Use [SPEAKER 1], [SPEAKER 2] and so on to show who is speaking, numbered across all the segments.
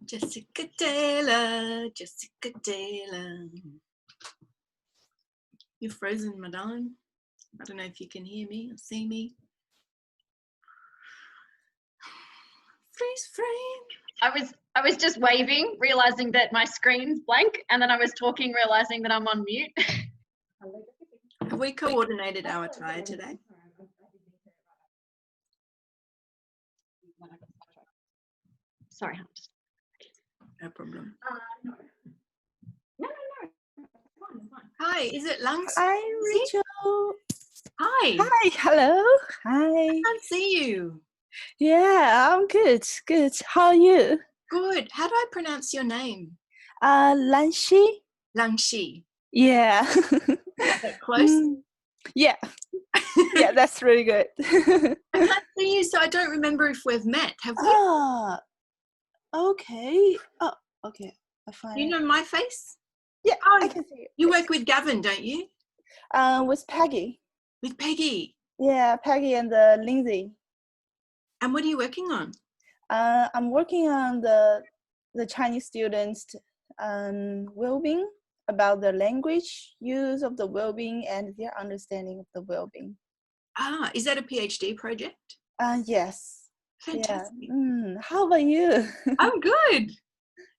[SPEAKER 1] Jessica Taylor, Jessica Taylor. You're frozen, madame. I don't know if you can hear me or see me. Freeze frame.
[SPEAKER 2] I was just waving, realizing that my screen's blank, and then I was talking, realizing that I'm on mute.
[SPEAKER 1] Have we coordinated our attire today?
[SPEAKER 2] Sorry.
[SPEAKER 1] No problem.
[SPEAKER 2] No. No. It's fine.
[SPEAKER 1] Hi, is it Lungs?
[SPEAKER 3] Hi, Rachel.
[SPEAKER 1] Hi.
[SPEAKER 3] Hi, hello. Hi.
[SPEAKER 1] I can't see you.
[SPEAKER 3] Yeah, I'm good. Good. How are you?
[SPEAKER 1] Good. How do I pronounce your name?
[SPEAKER 3] Lanshi?
[SPEAKER 1] Langshi.
[SPEAKER 3] Yeah.
[SPEAKER 1] Is that close?
[SPEAKER 3] Yeah. Yeah, that's really good.
[SPEAKER 1] I can't see you, so I don't remember if we've met. Have we?
[SPEAKER 3] Okay. Oh, okay. I find
[SPEAKER 1] You know my face?
[SPEAKER 3] Yeah,
[SPEAKER 1] Oh,
[SPEAKER 3] I can see it.
[SPEAKER 1] You work with Gavin, don't you?
[SPEAKER 3] With Peggy.
[SPEAKER 1] With Peggy.
[SPEAKER 3] Yeah, Peggy and Lindsay.
[SPEAKER 1] And what are you working on?
[SPEAKER 3] I'm working on the Chinese students' well-being, about the language use of the well-being and their understanding of the well-being.
[SPEAKER 1] Is that a PhD project?
[SPEAKER 3] Yes.
[SPEAKER 1] Fantastic.
[SPEAKER 3] Yeah. How about you?
[SPEAKER 1] I'm good.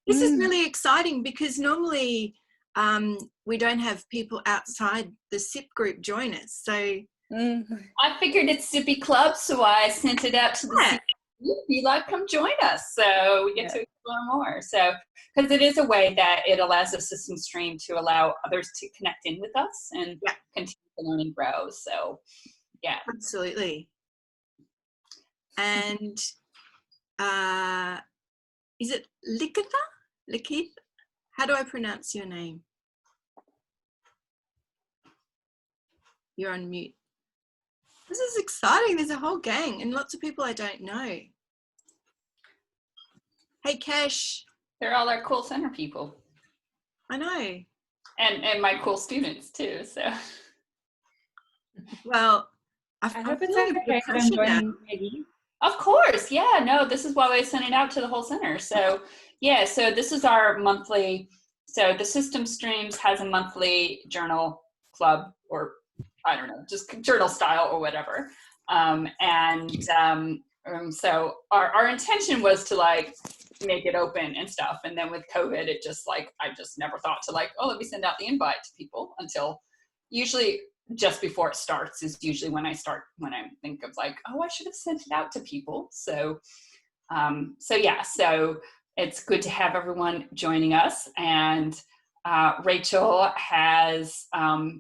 [SPEAKER 1] This is really exciting because normally we don't have people outside the SIP group join us. So
[SPEAKER 4] I figured it's SIPPy Club, so I sent it out to the SIPPy group. Be like, come join us. So we get to explore more. So, because it is a way that it allows the system stream to allow others to connect in with us and continue to learn and grow. So, yeah.
[SPEAKER 1] Absolutely. And is it Likitha? Likith? How do I pronounce your name? You're on mute. This is exciting. There's a whole gang and lots of people I don't know. Hey, Cash.
[SPEAKER 4] They're all our cool center people.
[SPEAKER 1] I know.
[SPEAKER 4] And my cool students too, so.
[SPEAKER 1] Well, I
[SPEAKER 2] hope it's
[SPEAKER 1] feel
[SPEAKER 2] okay that I'm joining Peggy.
[SPEAKER 4] Of course, yeah, no, this is why we sent it out to the whole center. So, yeah, so this is our monthly, so the system streams has a monthly journal club, or I don't know, just journal style or whatever. So our intention was to like make it open and stuff. And then with COVID, it just like, I just never thought to like, oh, let me send out the invite to people until usually just before it starts is usually when I think of like, oh, I should have sent it out to people. So so it's good to have everyone joining us. And Rachel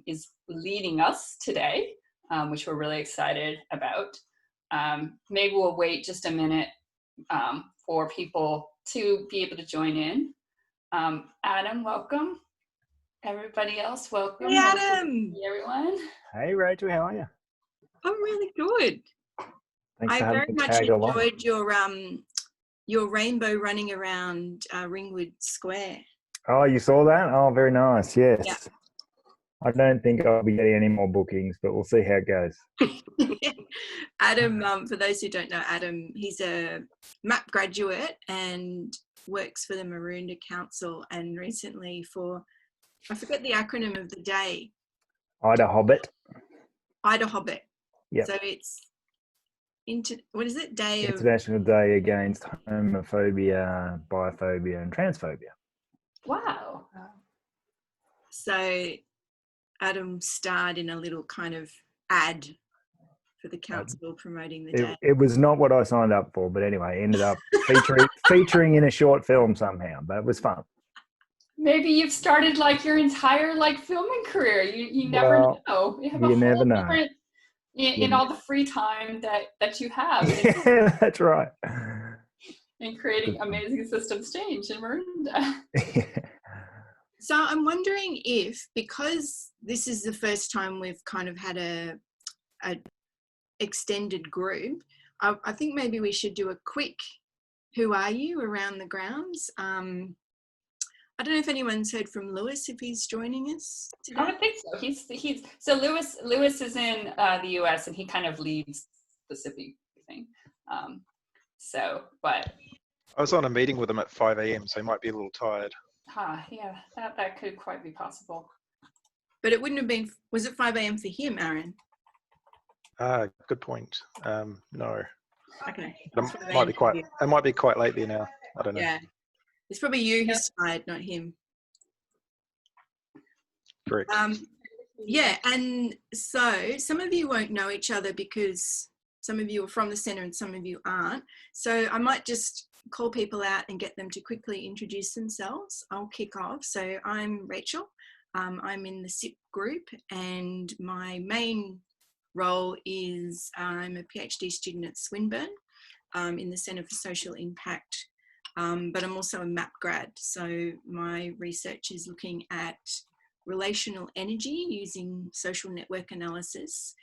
[SPEAKER 4] is leading us today, which we're really excited about. Maybe we'll wait just a minute for people to be able to join in. Adam, welcome. Everybody else, welcome.
[SPEAKER 1] Hey, Adam.
[SPEAKER 4] Hey, everyone.
[SPEAKER 5] Hey, Rachel, how are you?
[SPEAKER 1] I'm really good.
[SPEAKER 5] Thanks
[SPEAKER 1] I
[SPEAKER 5] for
[SPEAKER 1] very
[SPEAKER 5] having me
[SPEAKER 1] much
[SPEAKER 5] tag along.
[SPEAKER 1] enjoyed your rainbow running around Ringwood Square.
[SPEAKER 5] Oh, you saw that? Oh, very nice. Yes.
[SPEAKER 1] Yeah.
[SPEAKER 5] I don't think I'll be getting any more bookings, but we'll see how it goes.
[SPEAKER 1] Adam, for those who don't know, Adam, he's a MAP graduate and works for the Maroondah Council, and recently for, I forget the acronym of the day.
[SPEAKER 5] Ida Hobbit.
[SPEAKER 1] Ida Hobbit.
[SPEAKER 5] Yeah.
[SPEAKER 1] So it's what is it?
[SPEAKER 5] International Day Against Homophobia, Biphobia, and Transphobia.
[SPEAKER 4] Wow.
[SPEAKER 1] So Adam starred in a little kind of ad for the council promoting the day.
[SPEAKER 5] It was not what I signed up for, but anyway, ended up featuring in a short film somehow, but it was fun.
[SPEAKER 4] Maybe you've started like your entire like filming career. You never know. You have a
[SPEAKER 5] never know.
[SPEAKER 4] Different in all the free time that you have.
[SPEAKER 5] Yeah, that's right.
[SPEAKER 4] And creating amazing systems change in Maroondah.
[SPEAKER 1] So I'm wondering if, because this is the first time we've kind of had a extended group, I think maybe we should do a quick who are you around the grounds. I don't know if anyone's heard from Lewis, if he's joining us today.
[SPEAKER 4] I would think so. So Lewis is in the US and he kind of leads the SIPPy thing.
[SPEAKER 6] I was on a meeting with him at 5 a.m, so he might be a little tired.
[SPEAKER 4] Yeah, that could quite be possible.
[SPEAKER 1] But it wouldn't have been, was it 5 a.m. for him, Aaron?
[SPEAKER 6] Good point. No.
[SPEAKER 1] Okay.
[SPEAKER 6] It might be quite late there now. I don't know.
[SPEAKER 1] Yeah. It's probably you who's tired, not him.
[SPEAKER 6] Correct.
[SPEAKER 1] Yeah, and so some of you won't know each other because some of you are from the centre and some of you aren't. So I might just call people out and get them to quickly introduce themselves. I'll kick off. So I'm Rachel. I'm in the SIPPy group, and my main role is I'm a PhD student at Swinburne in the Centre for Social Impact, but I'm also a MAP grad. So my research is looking at relational energy using social network analysis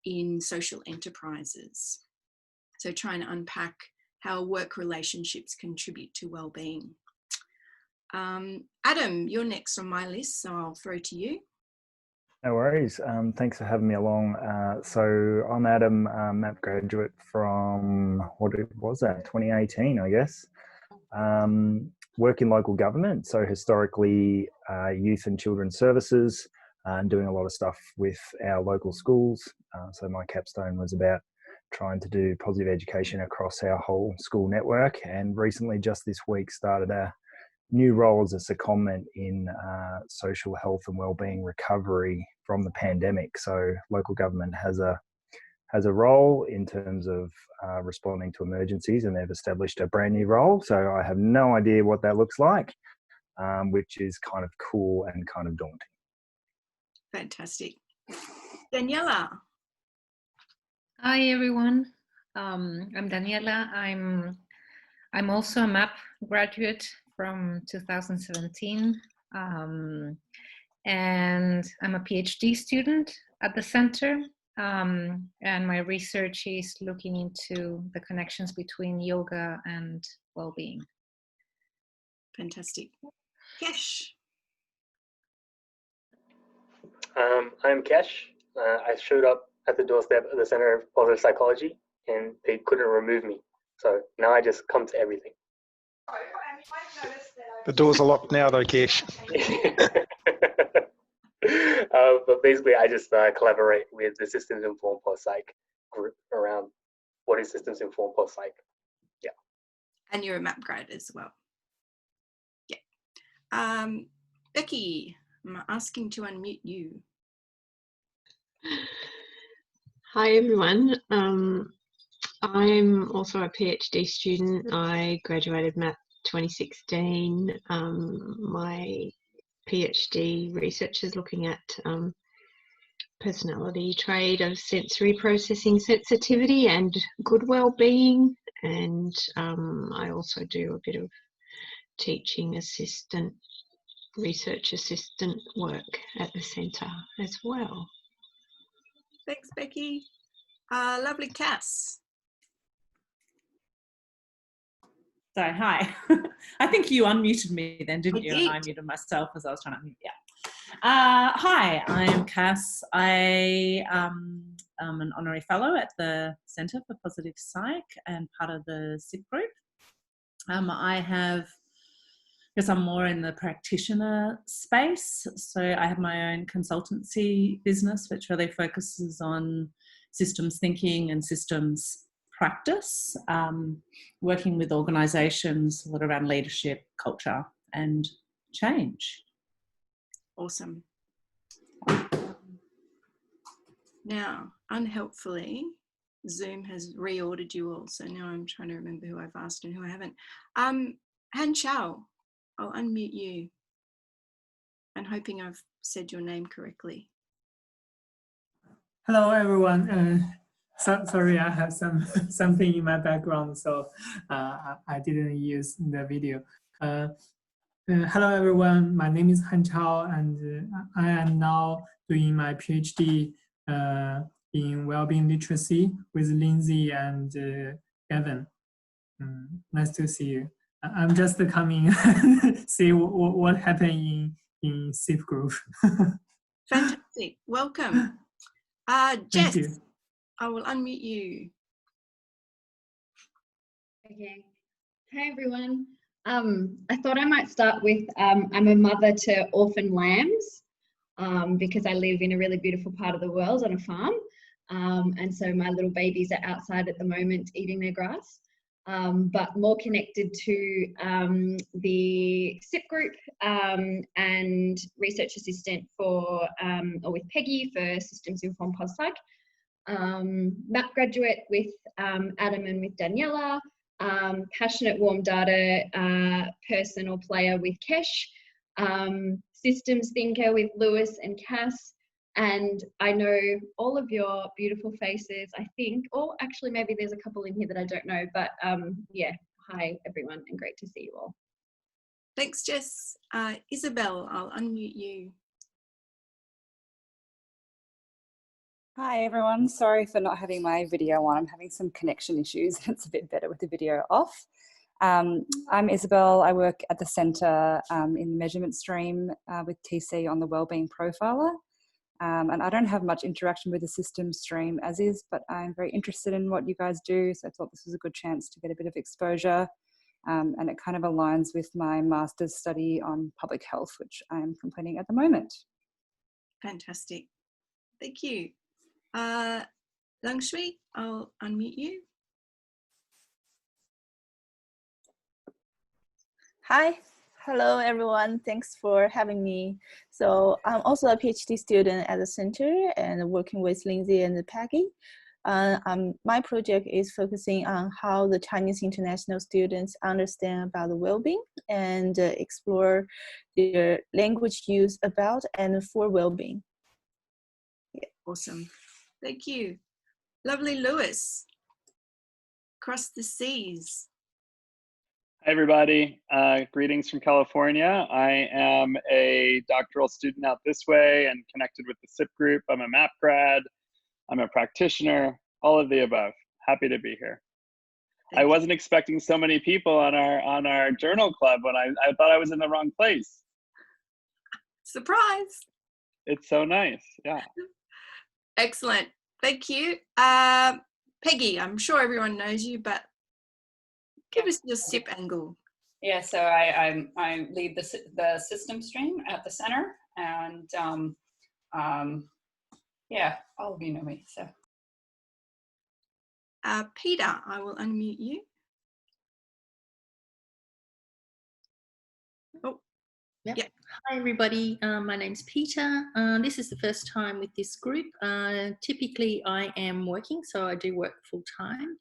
[SPEAKER 1] in social enterprises. So trying to unpack how work relationships contribute to well-being. Adam, you're next on my list, so I'll throw to you.
[SPEAKER 5] No worries. Thanks for having me along. So I'm Adam, MAP graduate from, what was that, 2018, I guess. Work in local government, so historically youth and children's services, and doing a lot of stuff with our local schools. So my capstone was about trying to do positive education across our whole school network, and recently, just this week, started a new role as a secondment in social health and wellbeing recovery from the pandemic. So local government has a role in terms of responding to emergencies, and they've established a brand new role. So I have no idea what that looks like, which is kind of cool and kind of daunting.
[SPEAKER 1] Fantastic. Daniela.
[SPEAKER 7] Hi everyone. I'm Daniela. I'm also a MAP graduate from 2017, and I'm a PhD student at the center. And my research is looking into the connections between yoga and well-being.
[SPEAKER 1] Fantastic. Kesh.
[SPEAKER 8] I'm Kesh. I showed up at the doorstep of the Center of Positive Psychology, and they couldn't remove me. So now I just come to everything.
[SPEAKER 6] The doors are locked now, though, Kesh.
[SPEAKER 8] But basically, I just collaborate with the Systems Informed Post Psych group around what is Systems Informed Post Psych. Yeah.
[SPEAKER 1] And you're a MAP grad as well. Yeah. Becky, I'm asking to unmute you.
[SPEAKER 9] Hi everyone. I'm also a PhD student. I graduated MAP 2016. My PhD research is looking at personality trait of sensory processing sensitivity and good well-being, and I also do a bit of teaching assistant, research assistant work at the centre as well.
[SPEAKER 1] Thanks, Becky. Lovely Cass.
[SPEAKER 10] So, hi. I think you unmuted me then, didn't you?
[SPEAKER 1] Did.
[SPEAKER 10] And I muted myself as I was trying to unmute. Yeah. Hi, I'm Cass. I am an honorary fellow at the Centre for Positive Psych and part of the SIPPy group. I'm more in the practitioner space. So I have my own consultancy business, which really focuses on systems thinking and systems practice, working with organisations a lot around leadership, culture and change.
[SPEAKER 1] Awesome. Now, unhelpfully, Zoom has reordered you all. So now I'm trying to remember who I've asked and who I haven't. Han Chao, I'll unmute you. I'm hoping I've said your name correctly.
[SPEAKER 11] Hello, everyone. Sorry, I have something in my background, so I didn't use the video. Hello, everyone. My name is Han Chao, and I am now doing my PhD in Wellbeing Literacy with Lindsay and Gavin. Nice to see you. I'm just coming see what happened in SIPPy group.
[SPEAKER 1] Fantastic. Welcome. Jess, I will unmute you.
[SPEAKER 2] Okay. Hi everyone. I thought I might start with I'm a mother to orphan lambs because I live in a really beautiful part of the world on a farm. And so my little babies are outside at the moment eating their grass. But more connected to the SIP group and research assistant for, or with Peggy for Systems Informed PosPsych. MAP graduate with Adam and with Daniela. Passionate warm data person or player with Kesh, systems thinker with Lewis and Cass, and I know all of your beautiful faces, I think, or actually maybe there's a couple in here that I don't know, but yeah, hi everyone and great to see you all.
[SPEAKER 1] Thanks, Jess. Isabel, I'll unmute you.
[SPEAKER 12] Hi everyone, sorry for not having my video on. I'm having some connection issues. It's a bit better with the video off. I'm Isabel. I work at the centre in the measurement stream with TC on the Wellbeing Profiler. And I don't have much interaction with the system stream as is, but I'm very interested in what you guys do. So I thought this was a good chance to get a bit of exposure. And it kind of aligns with my master's study on public health, which I'm completing at the moment.
[SPEAKER 1] Fantastic. Thank you. Langshmi, I'll unmute you.
[SPEAKER 3] Hi, hello everyone. Thanks for having me. So I'm also a PhD student at the center and working with Lindsay and Peggy. My project is focusing on how the Chinese international students understand about the well-being and explore their language use about and for well-being.
[SPEAKER 1] Yeah. Awesome. Thank you. Lovely Lewis. Across the seas.
[SPEAKER 13] Hi everybody, greetings from California. I am a doctoral student out this way and connected with the SIP group. I'm a MAP grad, I'm a practitioner, all of the above. Happy to be here. I wasn't expecting so many people on our journal club when I thought I was in the wrong place.
[SPEAKER 1] Surprise.
[SPEAKER 13] It's so nice, yeah.
[SPEAKER 1] Excellent, thank you. Peggy, I'm sure everyone knows you, but give us your SIP angle.
[SPEAKER 4] Yeah, so I lead the system stream at the center, and yeah, all of you know me. So,
[SPEAKER 1] Peter, I will unmute you. Oh,
[SPEAKER 14] yep.
[SPEAKER 1] Yeah.
[SPEAKER 14] Hi everybody, my name's Peter. This is the first time with this group. Typically I am working, so I do work full time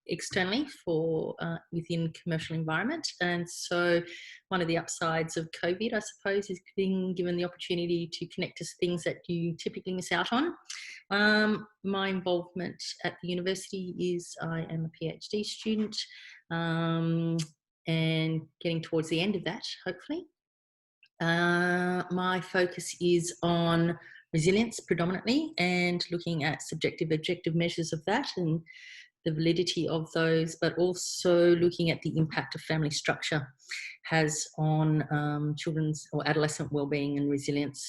[SPEAKER 14] externally for within commercial environment, and so one of the upsides of COVID, I suppose, is being given the opportunity to connect to things that you typically miss out on. My involvement at the university is I am a PhD student and getting towards the end of that, hopefully. My focus is on resilience predominantly and looking at subjective, objective measures of that and the validity of those, but also looking at the impact of family structure has on children's or adolescent wellbeing and resilience.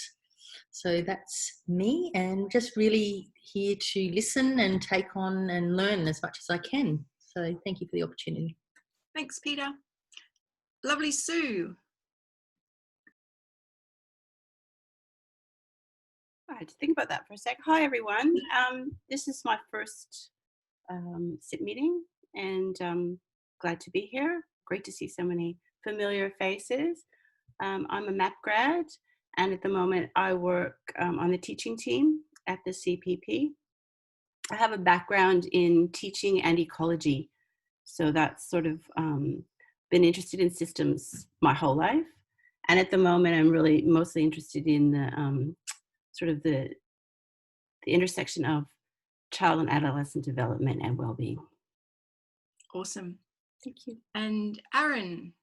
[SPEAKER 14] So that's me, and just really here to listen and take on and learn as much as I can. So thank you for the opportunity.
[SPEAKER 1] Thanks, Peter. Lovely Sue.
[SPEAKER 15] I had to think about that for a sec. Hi, everyone. This is my first SIP meeting, and glad to be here. Great to see so many familiar faces. I'm a MAP grad, and at the moment I work on the teaching team at the CPP. I have a background in teaching and ecology, so that's sort of been interested in systems my whole life. And at the moment I'm really mostly interested in the sort of the intersection of child and adolescent development and well-being.
[SPEAKER 1] Awesome.
[SPEAKER 15] Thank you.
[SPEAKER 1] And Aaron.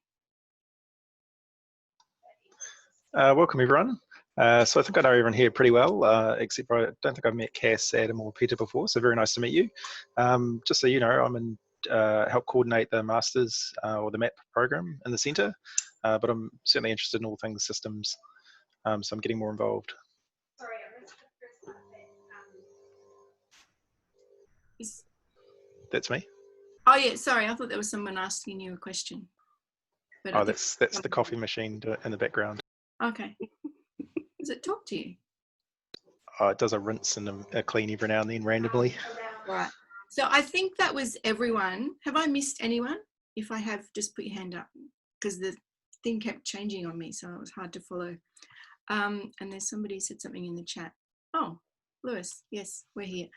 [SPEAKER 6] Welcome everyone. So I think I know everyone here pretty well, except for I don't think I've met Cass, Adam or Peter before, so very nice to meet you. Just so you know, I'm in help coordinate the Masters or the MAP program in the centre, but I'm certainly interested in all things systems, so I'm getting more involved.
[SPEAKER 1] Sorry,
[SPEAKER 6] That's me.
[SPEAKER 1] Oh yeah, sorry, I thought there was someone asking you a question. But
[SPEAKER 6] Oh, that's the coffee machine in the background.
[SPEAKER 1] Okay. Does it talk to you?
[SPEAKER 6] Oh, it does a rinse and a clean every now and then randomly.
[SPEAKER 1] Right. So I think that was everyone. Have I missed anyone? If I have, just put your hand up, because the thing kept changing on me, so it was hard to follow. And there's somebody said something in the chat. Oh, Lewis, yes, we're here.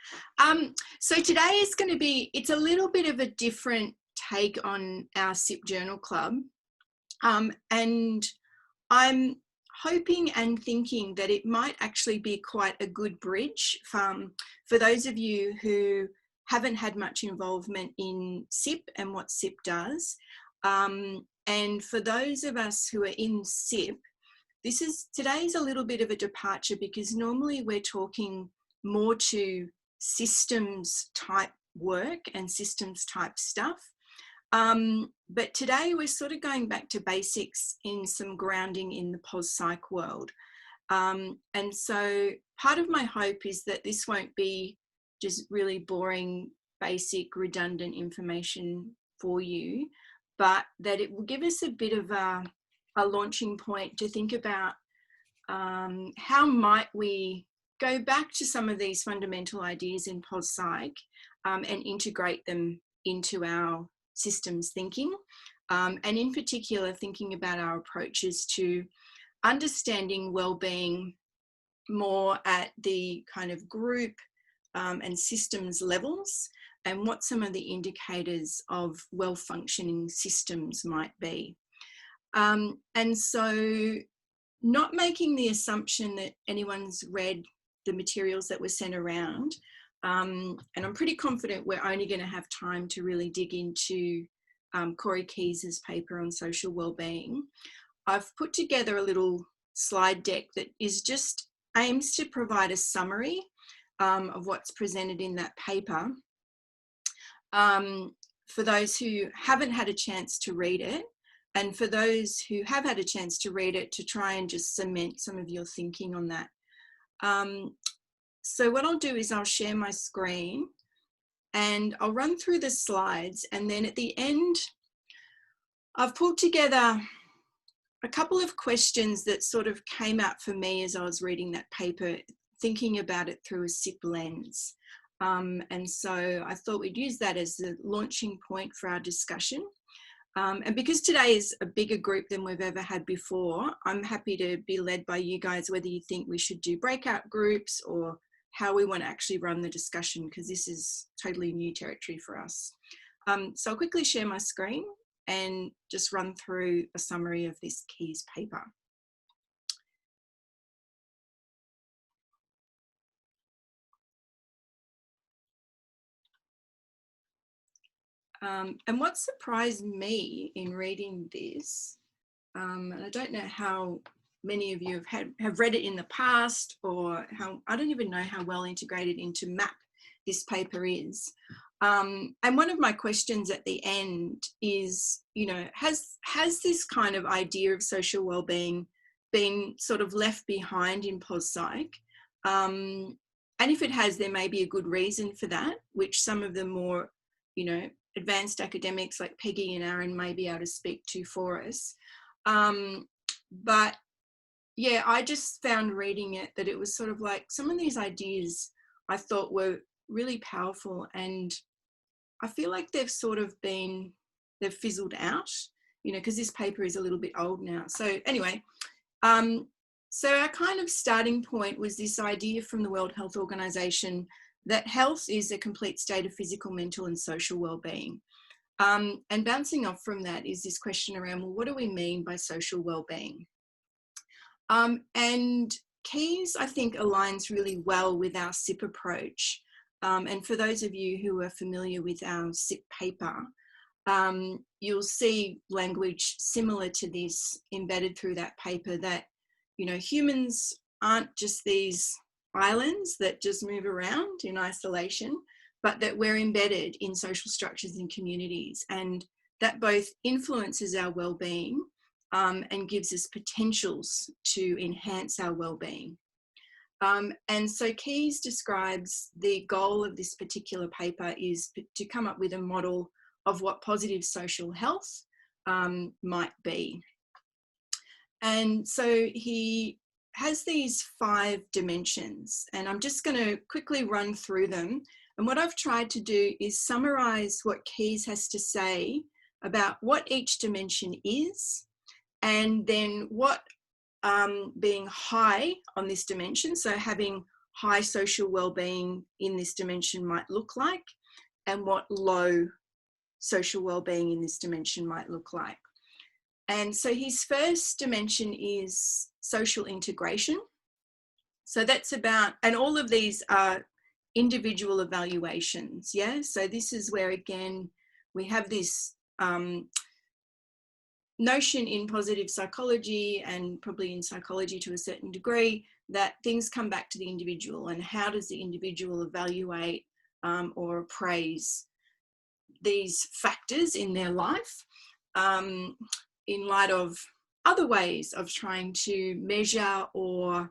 [SPEAKER 1] So today is going to be, it's a little bit of a different take on our SIP Journal Club. And I'm hoping and thinking that it might actually be quite a good bridge for those of you who haven't had much involvement in SIP and what SIP does. And for those of us who are in SIP, today's a little bit of a departure, because normally we're talking more to systems type work and systems type stuff. But today we're sort of going back to basics in some grounding in the pos-psych world. And so part of my hope is that this won't be just really boring, basic, redundant information for you, but that it will give us a bit of a launching point to think about how might we go back to some of these fundamental ideas in pos-psych and integrate them into our systems thinking, and in particular thinking about our approaches to understanding well-being more at the kind of group and systems levels, and what some of the indicators of well-functioning systems might be. And so not making the assumption that anyone's read the materials that were sent around, and I'm pretty confident we're only going to have time to really dig into Corey Keyes's paper on social wellbeing. I've put together a little slide deck that is just aims to provide a summary of what's presented in that paper. For those who haven't had a chance to read it, and for those who have had a chance to read it, to try and just cement some of your thinking on that. So what I'll do is I'll share my screen and I'll run through the slides, and then at the end, I've pulled together a couple of questions that sort of came out for me as I was reading that paper, thinking about it through a SIP lens. And so I thought we'd use that as the launching point for our discussion. And because today is a bigger group than we've ever had before, I'm happy to be led by you guys, whether you think we should do breakout groups or how we want to actually run the discussion, because this is totally new territory for us. So I'll quickly share my screen and just run through a summary of this Keyes paper. And what surprised me in reading this, and I don't know how many of you have read it in the past, or how, I don't even know how well integrated into MAP this paper is. And one of my questions at the end is, you know, has this kind of idea of social wellbeing been sort of left behind in pos-psych? And if it has, there may be a good reason for that, which some of the more, you know, advanced academics like Peggy and Aaron may be able to speak to for us. But yeah, I just found reading it that it was sort of like some of these ideas I thought were really powerful, and I feel like they've fizzled out, you know, because this paper is a little bit old now. So anyway, so our kind of starting point was this idea from the World Health Organization that health is a complete state of physical, mental and social well-being. And bouncing off from that is this question around, well, what do we mean by social well-being? And Keyes, I think, aligns really well with our SIP approach. And for those of you who are familiar with our SIP paper, you'll see language similar to this embedded through that paper, that, you know, humans aren't just these islands that just move around in isolation, but that we're embedded in social structures and communities, and that both influences our well-being and gives us potentials to enhance our well-being. And so Keyes describes the goal of this particular paper is to come up with a model of what positive social health might be. And so he has these 5 dimensions, and I'm just going to quickly run through them. And what I've tried to do is summarize what Keyes has to say about what each dimension is, and then what being high on this dimension, so having high social well-being in this dimension might look like, and what low social well-being in this dimension might look like. And so his first dimension is social integration. So that's about, and all of these are individual evaluations, yeah? So this is where, again, we have this notion in positive psychology, and probably in psychology to a certain degree, that things come back to the individual, and how does the individual evaluate or appraise these factors in their life in light of other ways of trying to measure or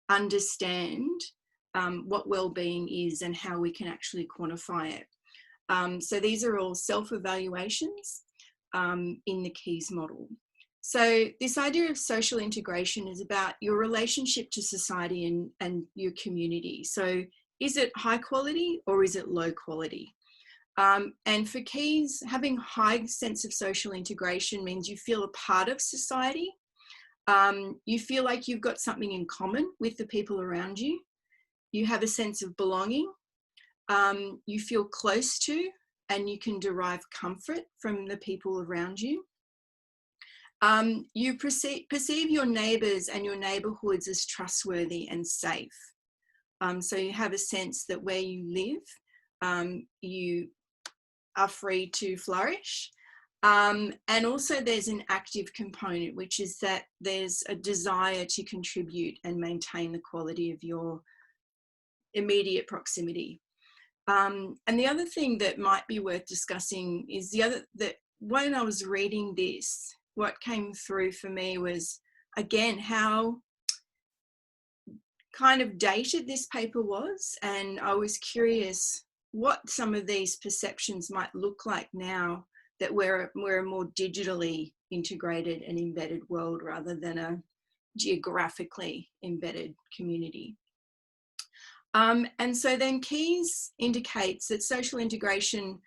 [SPEAKER 1] understand what well-being is and how we can actually quantify it. So these are all self-evaluations in the Keyes model. So this idea of social integration is about your relationship to society and your community. So is it high quality or is it low quality? And for Keyes, having a high sense of social integration means you feel a part of society. You feel like you've got something in common with the people around you. You have a sense of belonging. You feel close to, and you can derive comfort from the people around you. You perceive your neighbours and your neighbourhoods as trustworthy and safe. So you have a sense that where you live, you are free to flourish. And also there's an active component, which is that there's a desire to contribute and maintain the quality of your immediate proximity. And the other thing that might be worth discussing is that when I was reading this, what came through for me was, again, how kind of dated this paper was. And I was curious what some of these perceptions might look like now that we're a more digitally integrated and embedded world rather than a geographically embedded community. And so then Keyes indicates that social integration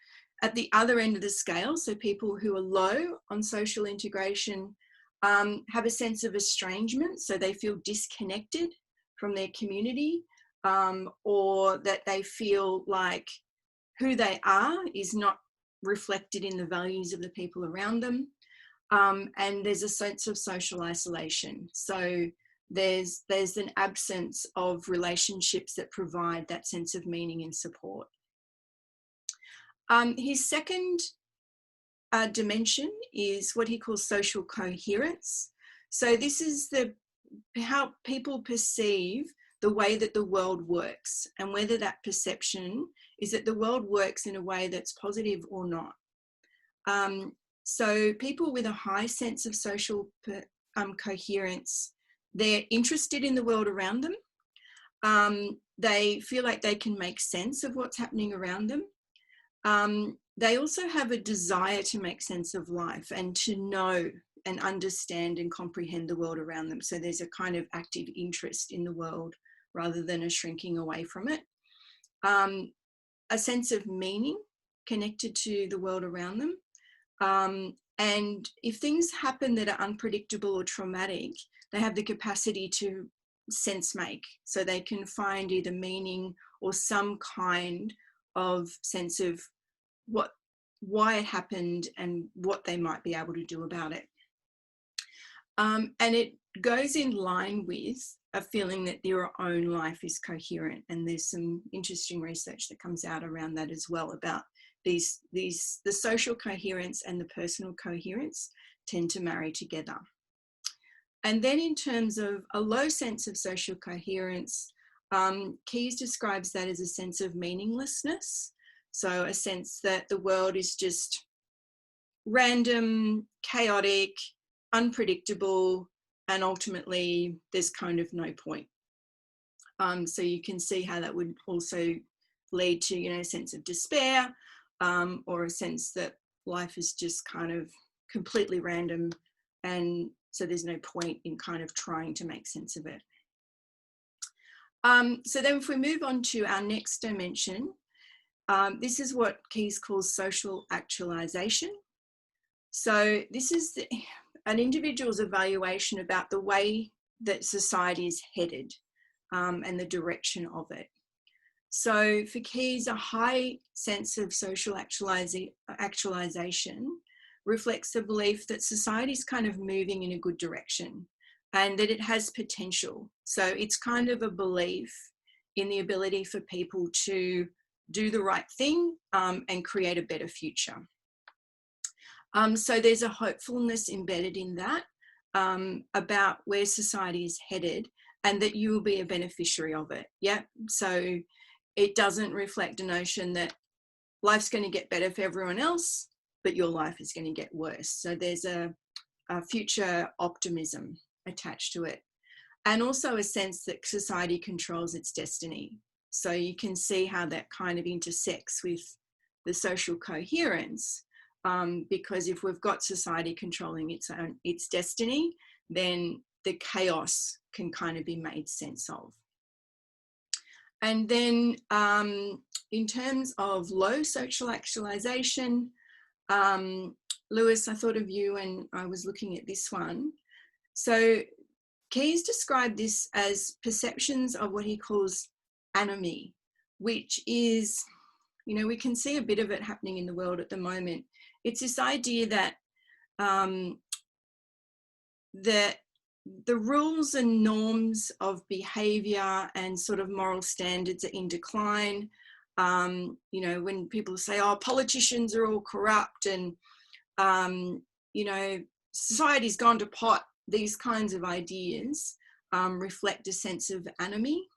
[SPEAKER 1] at the other end of the scale, so people who are low on social integration have a sense of estrangement, so they feel disconnected from their community, or that they feel like who they are is not reflected in the values of the people around them. And there's a sense of social isolation. So there's an absence of relationships that provide that sense of meaning and support. His second dimension is what he calls social coherence. So this is how people perceive the way that the world works, and whether that perception is that the world works in a way that's positive or not. So people with a high sense of social coherence, they're interested in the world around them. They feel like they can make sense of what's happening around them. They also have a desire to make sense of life and to know and understand and comprehend the world around them. So there's a kind of active interest in the world rather than a shrinking away from it. A sense of meaning connected to the world around them. And if things happen that are unpredictable or traumatic, they have the capacity to sense make. So they can find either meaning or some kind of sense of why it happened and what they might be able to do about it. And it goes in line with a feeling that your own life is coherent. And there's some interesting research that comes out around that as well, about the social coherence and the personal coherence tend to marry together. And then in terms of a low sense of social coherence, Keyes describes that as a sense of meaninglessness. So a sense that the world is just random, chaotic, unpredictable, and ultimately there's kind of no point. So you can see how that would also lead to, a sense of despair, or a sense that life is just kind of completely random, and so there's no point in kind of trying to make sense of it. So then if we move on to our next dimension, this is what Keyes calls social actualization. So this is an individual's evaluation about the way that society is headed and the direction of it. So for Keyes, a high sense of social actualization reflects the belief that society is kind of moving in a good direction and that it has potential. So it's kind of a belief in the ability for people to do the right thing and create a better future. So there's a hopefulness embedded in that about where society is headed and that you will be a beneficiary of it. Yeah. So it doesn't reflect a notion that life's going to get better for everyone else, but your life is going to get worse. So there's a future optimism attached to it. And also a sense that society controls its destiny. So you can see how that kind of intersects with the social coherence. Because if we've got society controlling its destiny, then the chaos can kind of be made sense of. And then in terms of low social actualization, Lewis, I thought of you when I was looking at this one. So Keyes described this as perceptions of what he calls anomie, which is, you know, we can see a bit of it happening in the world at the moment. It's this idea that that the rules and norms of behavior and sort of moral standards are in decline. You know, when people say, oh, politicians are all corrupt and, you know, society's gone to pot, these kinds of ideas reflect a sense of anomie.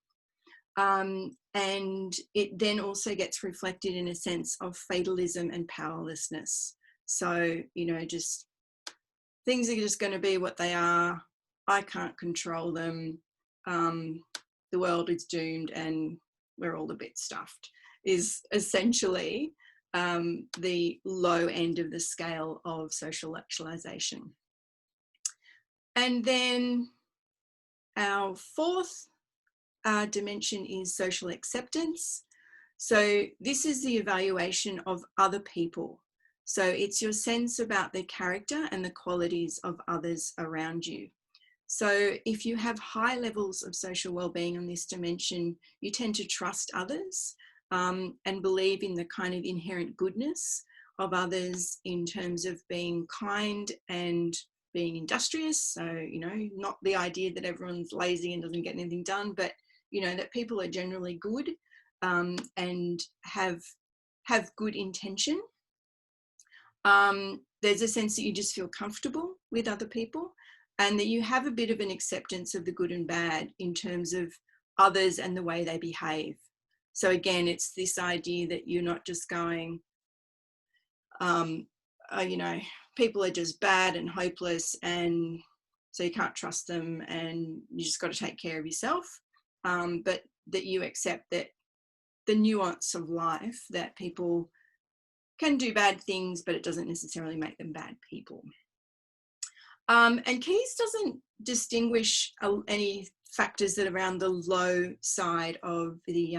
[SPEAKER 1] And it then also gets reflected in a sense of fatalism and powerlessness. So, you know, just things are just going to be what they are. I can't control them. The world is doomed and we're all a bit stuffed, is essentially the low end of the scale of social actualization. And then our fourth dimension is social acceptance. So this is the evaluation of other people. So it's your sense about the character and the qualities of others around you. So if you have high levels of social well-being on this dimension, you tend to trust others and believe in the kind of inherent goodness of others in terms of being kind and being industrious. So, you know, not the idea that everyone's lazy and doesn't get anything done, but, you know, that people are generally good and have good intention. There's a sense that you just feel comfortable with other people and that you have a bit of an acceptance of the good and bad in terms of others and the way they behave. So again, it's this idea that you're not just going, you know, people are just bad and hopeless and so you can't trust them and you just got to take care of yourself, but that you accept that the nuance of life, that people can do bad things, but it doesn't necessarily make them bad people. And Keyes doesn't distinguish any factors that are around the low side of the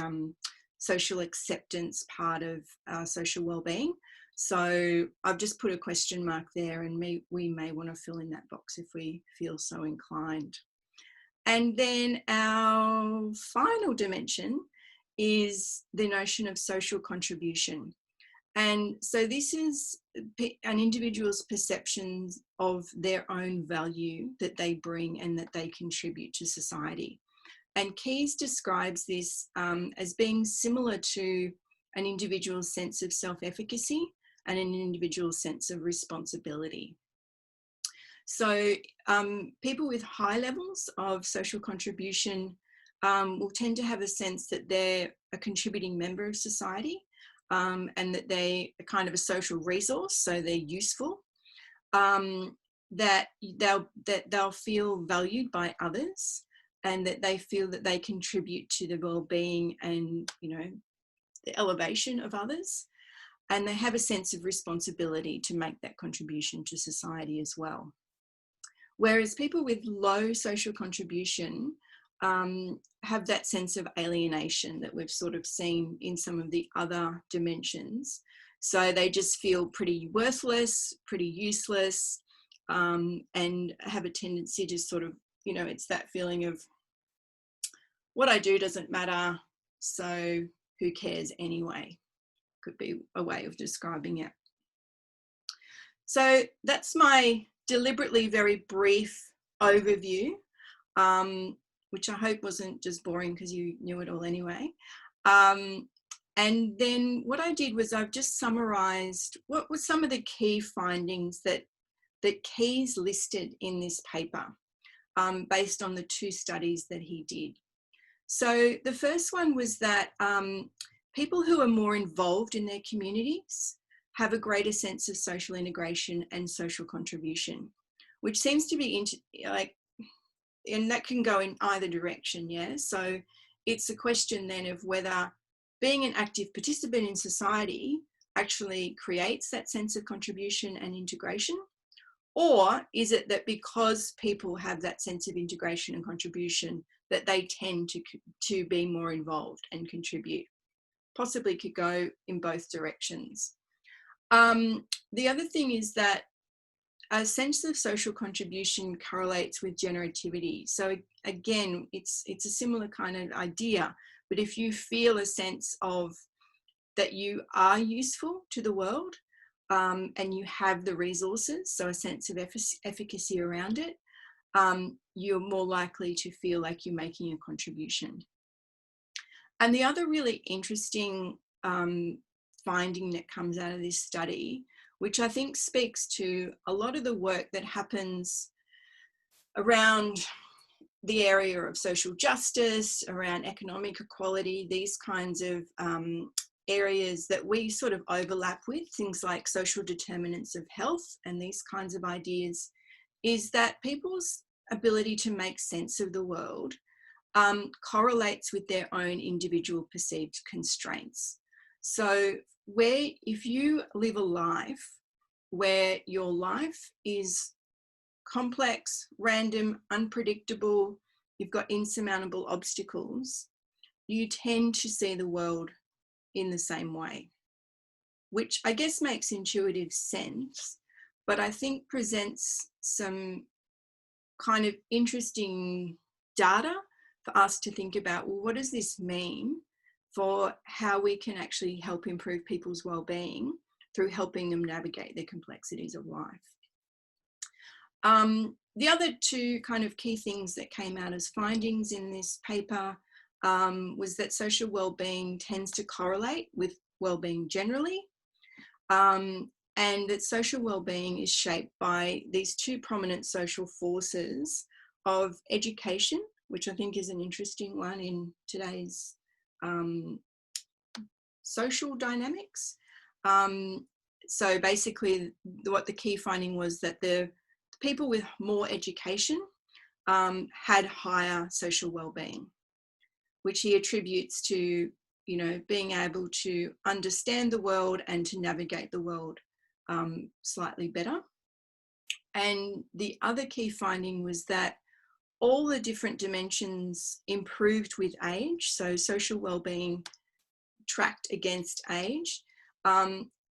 [SPEAKER 1] social acceptance part of social well-being. So I've just put a question mark there and we may want to fill in that box if we feel so inclined. And then our final dimension is the notion of social contribution. And so this is an individual's perceptions of their own value that they bring and that they contribute to society. And Keyes describes this as being similar to an individual's sense of self-efficacy and an individual's sense of responsibility. So people with high levels of social contribution will tend to have a sense that they're a contributing member of society. And that they are kind of a social resource, so they're useful, that they'll feel valued by others and that they feel that they contribute to the well-being and, you know, the elevation of others. and they have a sense of responsibility to make that contribution to society as well. Whereas people with low social contribution have that sense of alienation that we've sort of seen in some of the other dimensions. So they just feel pretty worthless, pretty useless, and have a tendency to sort of, you know, it's that feeling of what I do doesn't matter, so who cares anyway, could be a way of describing it. So that's my deliberately very brief overview, which I hope wasn't just boring because you knew it all anyway. And then what I did was I've just summarised what were some of the key findings that Keyes listed in this paper, based on the 2 studies that he did. So the first one was that people who are more involved in their communities have a greater sense of social integration and social contribution, which seems to be and that can go in either direction, yeah? So it's a question then of whether being an active participant in society actually creates that sense of contribution and integration, or is it that because people have that sense of integration and contribution that they tend to be more involved and contribute? Possibly could go in both directions. The other thing is that a sense of social contribution correlates with generativity. So again, it's a similar kind of idea, but if you feel a sense of that you are useful to the world, and you have the resources, so a sense of efficacy around it, you're more likely to feel like you're making a contribution. And the other really interesting finding that comes out of this study, which I think speaks to a lot of the work that happens around the area of social justice, around economic equality, these kinds of areas that we sort of overlap with, things like social determinants of health and these kinds of ideas, is that people's ability to make sense of the world correlates with their own individual perceived constraints. So if you live a life where your life is complex, random, unpredictable, you've got insurmountable obstacles, you tend to see the world in the same way, which I guess makes intuitive sense, but I think presents some kind of interesting data for us to think about, well, what does this mean for how we can actually help improve people's well-being through helping them navigate the complexities of life. The other 2 kind of key things that came out as findings in this paper was that social well-being tends to correlate with well-being generally, and that social well-being is shaped by these 2 prominent social forces of education, which I think is an interesting one in today's social dynamics. So basically what the key finding was that the people with more education had higher social well-being, which he attributes to, you know, being able to understand the world and to navigate the world slightly better. And the other key finding was that all the different dimensions improved with age, so social well-being tracked against age,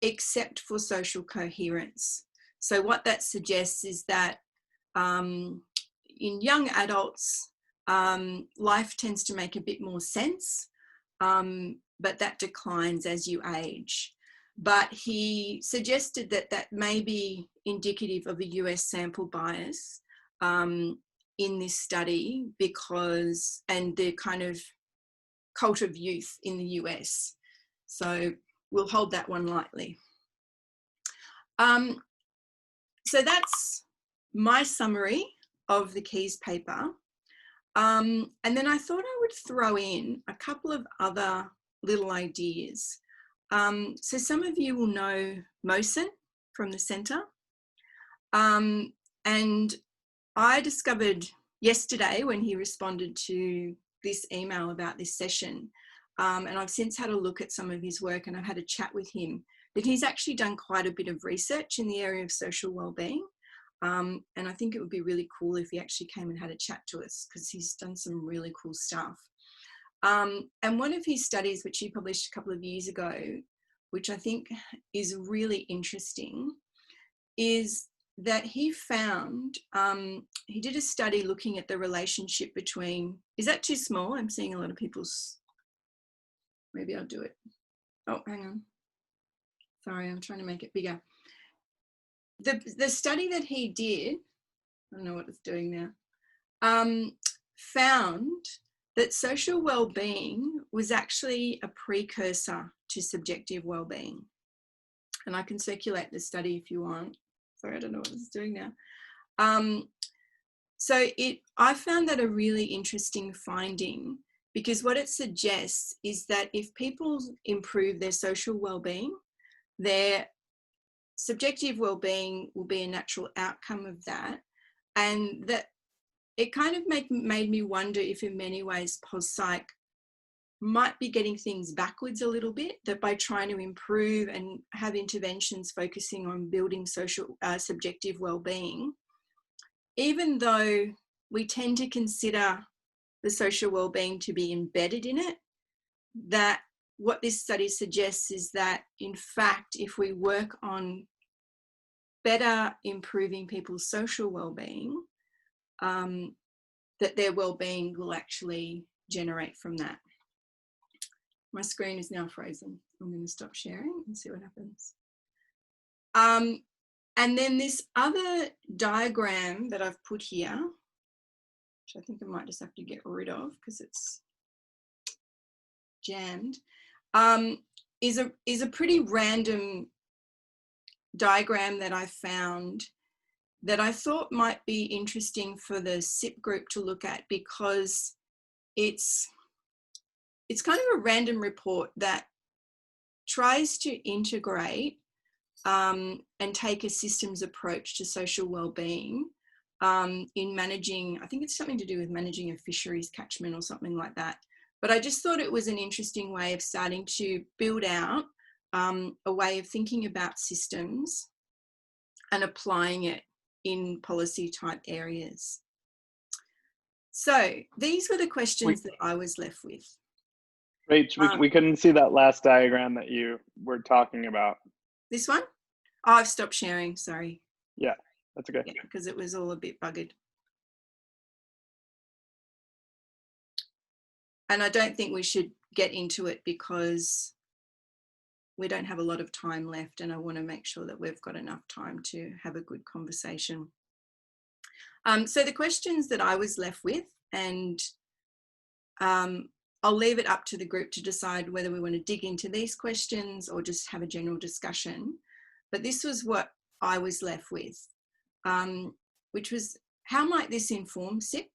[SPEAKER 1] except for social coherence. So what that suggests is that in young adults, life tends to make a bit more sense, but that declines as you age. But he suggested that that may be indicative of a US sample bias in this study because, and the kind of cult of youth in the US. So we'll hold that one lightly. So that's my summary of the Keyes paper. And then I thought I would throw in a couple of other little ideas. So some of you will know Mohsen from the centre. And I discovered yesterday when he responded to this email about this session, and I've since had a look at some of his work and I've had a chat with him, that he's actually done quite a bit of research in the area of social wellbeing. And I think it would be really cool if he actually came and had a chat to us, because he's done some really cool stuff. And one of his studies, which he published a couple of years ago, which I think is really interesting, is that he found, he did a study looking at the relationship between, is that too small? I'm seeing a lot of people's, maybe I'll do it. Oh, hang on. Sorry, I'm trying to make it bigger. The study that he did, I don't know what it's doing now, found that social well-being was actually a precursor to subjective well-being. And I can circulate the study if you want. Sorry, I don't know what it's doing now. So I found that a really interesting finding, because what it suggests is that if people improve their social well-being, their subjective well-being will be a natural outcome of that. And that it kind of made me wonder if in many ways PosPsych might be getting things backwards a little bit, that by trying to improve and have interventions focusing on building social subjective well-being, even though we tend to consider the social well-being to be embedded in it, that what this study suggests is that, in fact, if we work on better improving people's social well-being, that their well-being will actually generate from that. My screen is now frozen. I'm going to stop sharing and see what happens. And then this other diagram that I've put here, which I think I might just have to get rid of because it's jammed, is a pretty random diagram that I found that I thought might be interesting for the SIPP group to look at, because it's kind of a random report that tries to integrate and take a systems approach to social well-being in managing, I think it's something to do with managing a fisheries catchment or something like that. But I just thought it was an interesting way of starting to build out a way of thinking about systems and applying it in policy type areas. So these were the questions that I was left with.
[SPEAKER 13] Rach, we couldn't see that last diagram that you were talking about.
[SPEAKER 1] This one? Oh, I've stopped sharing, sorry.
[SPEAKER 13] Yeah, that's okay.
[SPEAKER 1] Yeah, because it was all a bit buggered. And I don't think we should get into it because we don't have a lot of time left, and I want to make sure that we've got enough time to have a good conversation. So the questions that I was left with, and I'll leave it up to the group to decide whether we want to dig into these questions or just have a general discussion. But this was what I was left with, which was, how might this inform SIPP?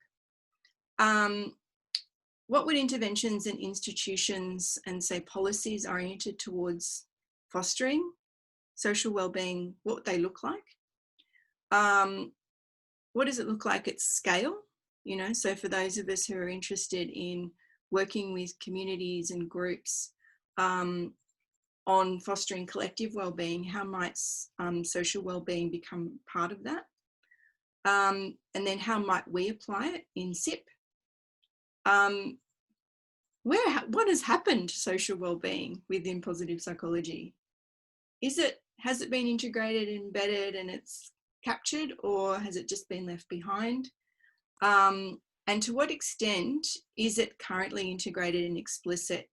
[SPEAKER 1] What would interventions and institutions and, say, policies oriented towards fostering social wellbeing, what would they look like? What does it look like at scale? You know, so for those of us who are interested in working with communities and groups on fostering collective wellbeing, how might social wellbeing become part of that? And then how might we apply it in SIPP? What has happened to social wellbeing within positive psychology? Has it been integrated, embedded, and it's captured, or has it just been left behind? And to what extent is it currently integrated and explicit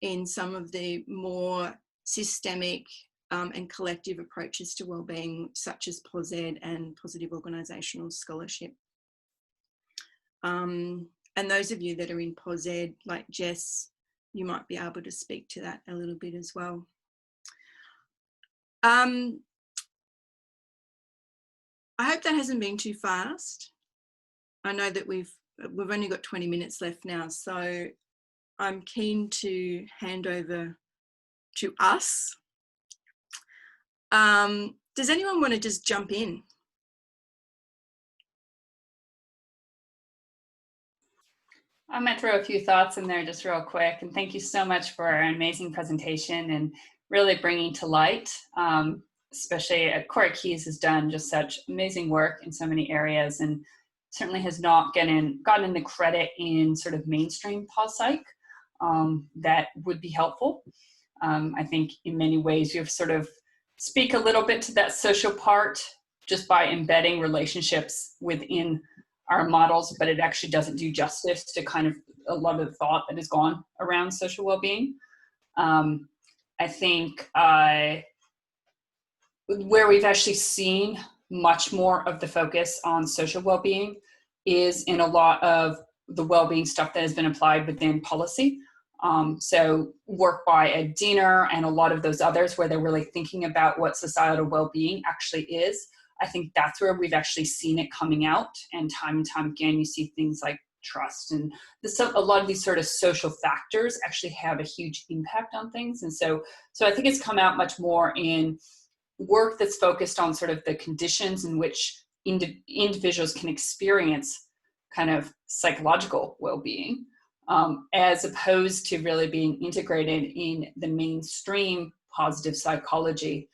[SPEAKER 1] in some of the more systemic and collective approaches to wellbeing, such as POSED and positive organisational scholarship? And those of you that are in POSED, like Jess, you might be able to speak to that a little bit as well. I hope that hasn't been too fast. I know that we've only got 20 minutes left now, so I'm keen to hand over to us. Does anyone want to just jump in?
[SPEAKER 4] I might throw a few thoughts in there just real quick, and thank you so much for an amazing presentation and really bringing to light. Especially Corey Keyes has done just such amazing work in so many areas, and certainly has not gotten the credit in sort of mainstream pos psych that would be helpful. I think in many ways you sort of speak a little bit to that social part just by embedding relationships within our models, but it actually doesn't do justice to kind of a lot of the thought that has gone around social well-being. I think where we've actually seen much more of the focus on social well-being is in a lot of the well-being stuff that has been applied within policy. So work by Ed Diener and a lot of those others where they're really thinking about what societal well-being actually is. I think that's where we've actually seen it coming out, and time again you see things like trust and a lot of these sort of social factors actually have a huge impact on things. And so I think it's come out much more in work that's focused on sort of the conditions in which individuals can experience kind of psychological well-being, as opposed to really being integrated in the mainstream positive psychology.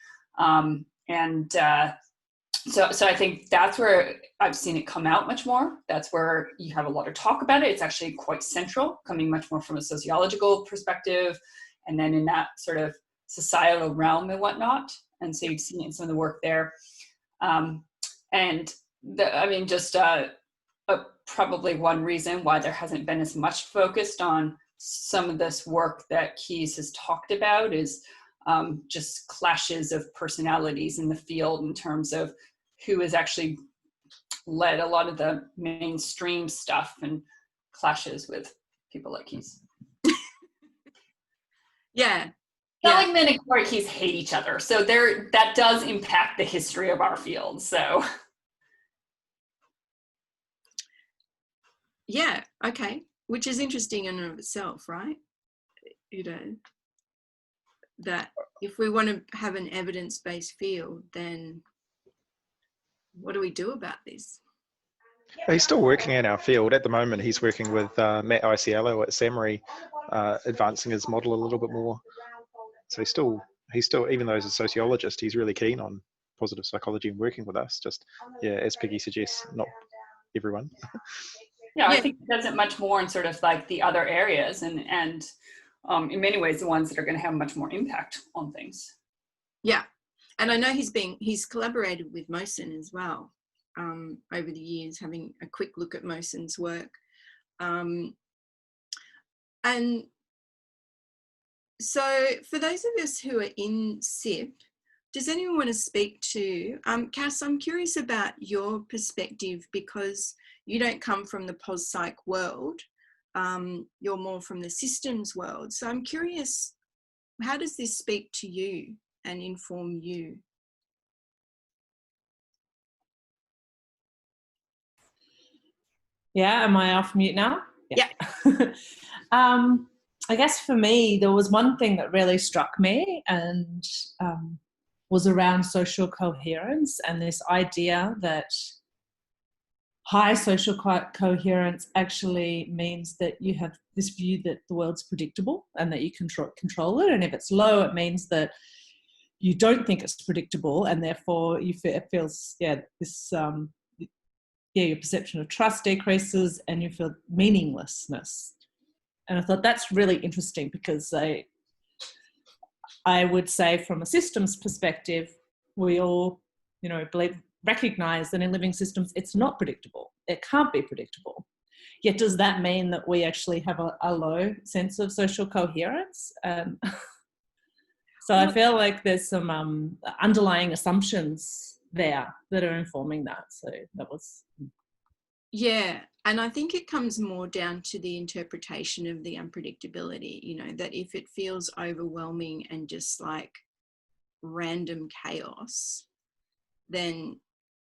[SPEAKER 4] So I think that's where I've seen it come out much more. That's where you have a lot of talk about it. It's actually quite central, coming much more from a sociological perspective, and then in that sort of societal realm and whatnot. And so you've seen it in some of the work there. Probably one reason why there hasn't been as much focused on some of this work that Keyes has talked about is just clashes of personalities in the field in terms of who has actually led a lot of the mainstream stuff and clashes with people like Keyes.
[SPEAKER 1] Yeah.
[SPEAKER 4] Seligman and Corey Keyes hate each other. So that does impact the history of our field. So
[SPEAKER 1] yeah, okay. Which is interesting in and of itself, right? That if we want to have an evidence-based field, then what do we do about this?
[SPEAKER 6] He's still working in our field. At the moment, he's working with Matt Iciello at SAMRI, advancing his model a little bit more. So he's still, even though he's a sociologist, he's really keen on positive psychology and working with us. Just, as Peggy suggests, not everyone.
[SPEAKER 4] Yeah, I think he does it much more in sort of like the other areas and in many ways the ones that are going to have much more impact on things.
[SPEAKER 1] Yeah, and I know he's collaborated with Mohsen as well over the years, having a quick look at Mohsen's work. And so for those of us who are in SIP, does anyone want to speak to, Cass, I'm curious about your perspective because you don't come from the pos psych world, you're more from the systems world. So I'm curious, how does this speak to you and inform you?
[SPEAKER 10] Yeah, am I off mute now?
[SPEAKER 1] Yeah.
[SPEAKER 10] I guess for me, there was one thing that really struck me and was around social coherence and this idea that high social coherence actually means that you have this view that the world's predictable and that you control it. And if it's low, it means that you don't think it's predictable and therefore it feels, your perception of trust decreases and you feel meaninglessness. And I thought that's really interesting because I would say from a systems perspective, we all, recognize that in living systems, it's not predictable. It can't be predictable. Yet does that mean that we actually have a low sense of social coherence? So I feel like there's some underlying assumptions there that are informing that. So that was...
[SPEAKER 1] Yeah, and I think it comes more down to the interpretation of the unpredictability, that if it feels overwhelming and just like random chaos, then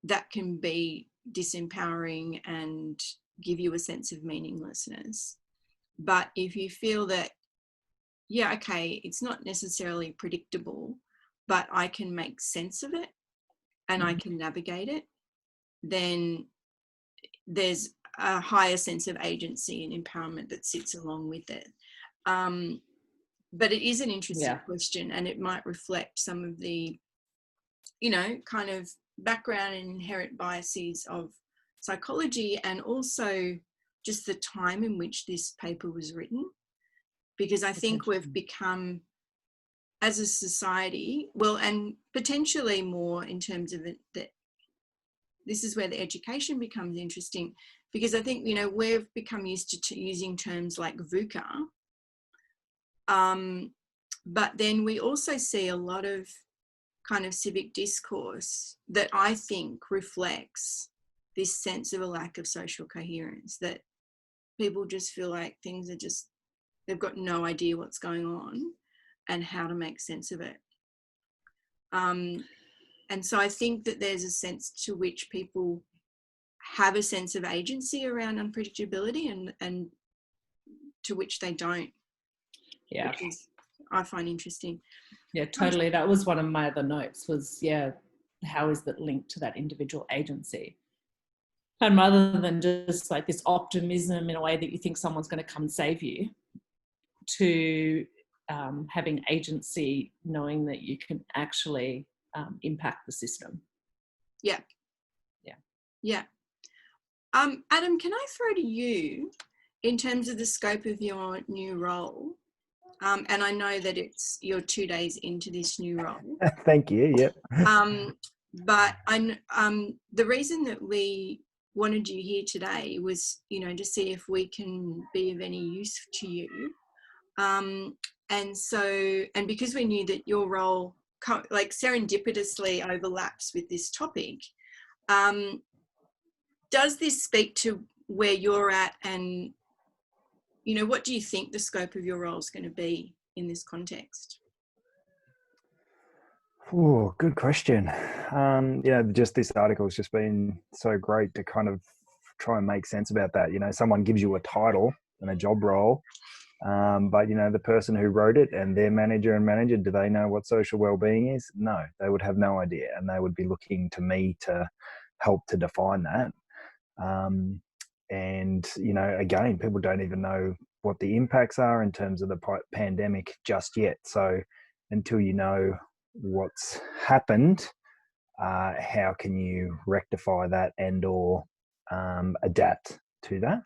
[SPEAKER 1] that can be disempowering and give you a sense of meaninglessness. But if you feel that, it's not necessarily predictable, but I can make sense of it and I can navigate it, then there's a higher sense of agency and empowerment that sits along with it. but it is an interesting question, and it might reflect some of the, you know, kind of background and inherent biases of psychology, and also just the time in which this paper was written, because I think we've become, as a society, well, and potentially more in terms of it, that this is where the education becomes interesting, because I think, you know, we've become used to using terms like VUCA, but then we also see a lot of kind of civic discourse that I think reflects this sense of a lack of social coherence, that people just feel like things are just, they've got no idea what's going on and how to make sense of it. And so I think that there's a sense to which people have a sense of agency around unpredictability, and to which they don't.
[SPEAKER 10] Yeah.
[SPEAKER 1] Which is, I find interesting.
[SPEAKER 10] Yeah, totally. That was one of my other notes was, how is that linked to that individual agency? And rather than just like this optimism in a way that you think someone's going to come and save you, to having agency, knowing that you can actually impact the system.
[SPEAKER 1] Yeah.
[SPEAKER 10] Yeah.
[SPEAKER 1] Yeah. Adam, can I throw to you in terms of the scope of your new role? And I know that you're 2 days into this new role.
[SPEAKER 5] Thank you. Yep.
[SPEAKER 1] But the reason that we wanted you here today was, you know, to see if we can be of any use to you. And so, and because we knew that your role like serendipitously overlaps with this topic, does this speak to where you're at, and, you know, what do you think the scope of your role is going to be in this context?
[SPEAKER 5] Oh, good question. Just this article has just been so great to kind of try and make sense about that. You know, someone gives you a title and a job role, but, you know, the person who wrote it and their manager, do they know what social wellbeing is? No, they would have no idea, and they would be looking to me to help to define that. And, you know, again, people don't even know what the impacts are in terms of the pandemic just yet. So until you know what's happened, how can you rectify that and or adapt to that?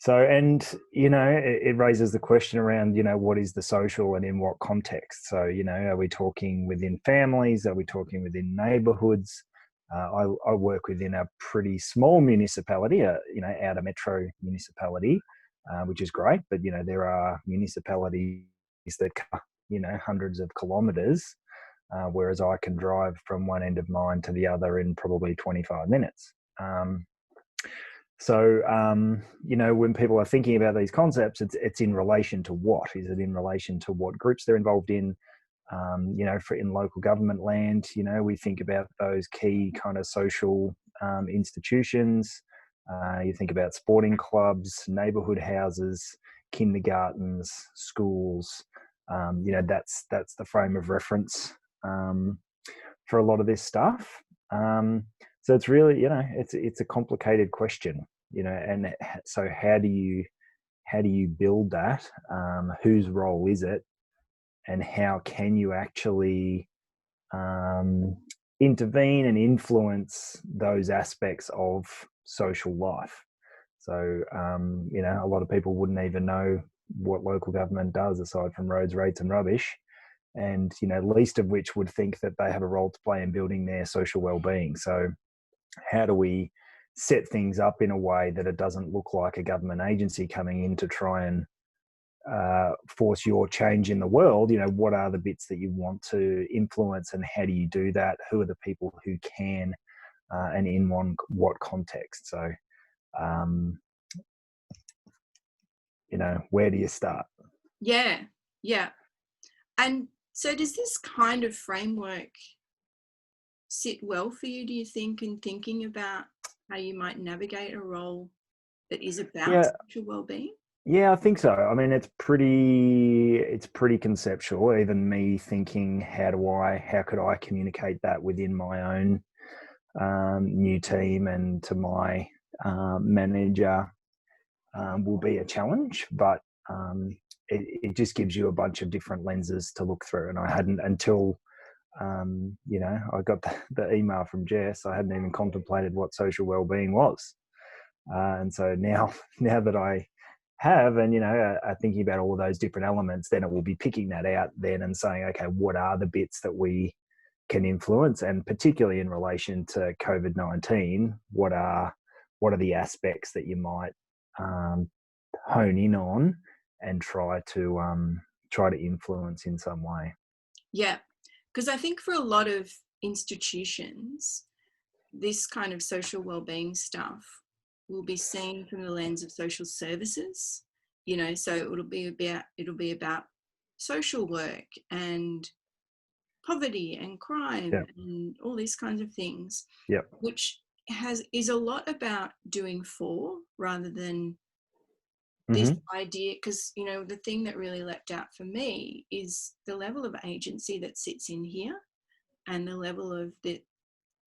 [SPEAKER 5] And, you know, it raises the question around, you know, what is the social and in what context? So, you know, are we talking within families? Are we talking within neighbourhoods? I work within a pretty small municipality, you know, outer metro municipality, which is great. But, you know, there are municipalities that cover, you know, hundreds of kilometres, whereas I can drive from one end of mine to the other in probably 25 minutes. You know, when people are thinking about these concepts, it's in relation to what? Is it in relation to what groups they're involved in? You know, in local government land, you know, we think about those key kind of social institutions. You think about sporting clubs, neighbourhood houses, kindergartens, schools. You know, that's the frame of reference for a lot of this stuff. So it's really, you know, it's a complicated question, you know, and so how do you build that? Whose role is it? And how can you actually intervene and influence those aspects of social life? So, you know, a lot of people wouldn't even know what local government does aside from roads, rates and rubbish. And, you know, least of which would think that they have a role to play in building their social well-being. So how do we set things up in a way that it doesn't look like a government agency coming in to try and force your change in the world? You know, what are the bits that you want to influence, and how do you do that? Who are the people who can, and in what context? So, you know, where do you start?
[SPEAKER 1] Yeah. And so does this kind of framework sit well for you, do you think, in thinking about how you might navigate a role that is about social well-being?
[SPEAKER 5] Yeah, I think so. I mean, it's pretty conceptual. Even me thinking, how could I communicate that within my own new team and to my manager will be a challenge. But it just gives you a bunch of different lenses to look through. And I hadn't until, you know, I got the email from Jess, I hadn't even contemplated what social wellbeing was. And so now that I have, and, you know, are thinking about all of those different elements, then it will be picking that out then and saying, okay, what are the bits that we can influence? And particularly in relation to COVID-19, what are the aspects that you might hone in on and try to influence in some way?
[SPEAKER 1] Yeah, because I think for a lot of institutions, this kind of social wellbeing stuff will be seen from the lens of social services, you know, so it'll be about social work and poverty and crime and all these kinds of things, which is a lot about doing for rather than this idea, because, you know, the thing that really leapt out for me is the level of agency that sits in here, and the level of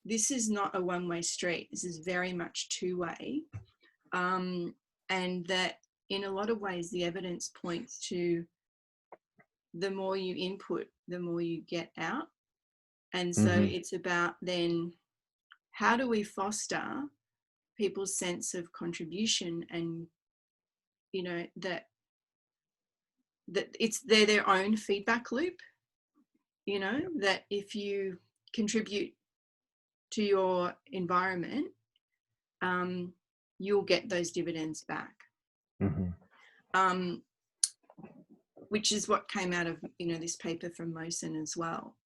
[SPEAKER 1] this is not a one-way street. This is very much two-way, and that in a lot of ways the evidence points to the more you input, the more you get out. And so it's about then how do we foster people's sense of contribution, and, you know, that they're their own feedback loop, you know, that if you contribute to your environment, you'll get those dividends back. Which is what came out of, you know, this paper from Mosen as well.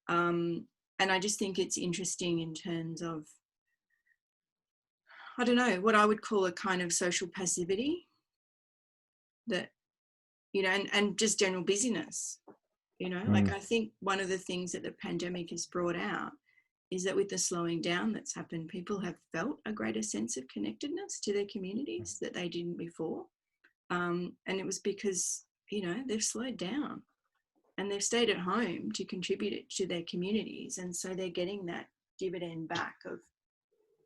[SPEAKER 1] And I just think it's interesting in terms of, I don't know, what I would call a kind of social passivity that, you know, and just general busyness, you know, like I think one of the things that the pandemic has brought out is that with the slowing down that's happened, people have felt a greater sense of connectedness to their communities that they didn't before. And it was because, you know, they've slowed down and they've stayed at home to contribute it to their communities. And so they're getting that dividend back of,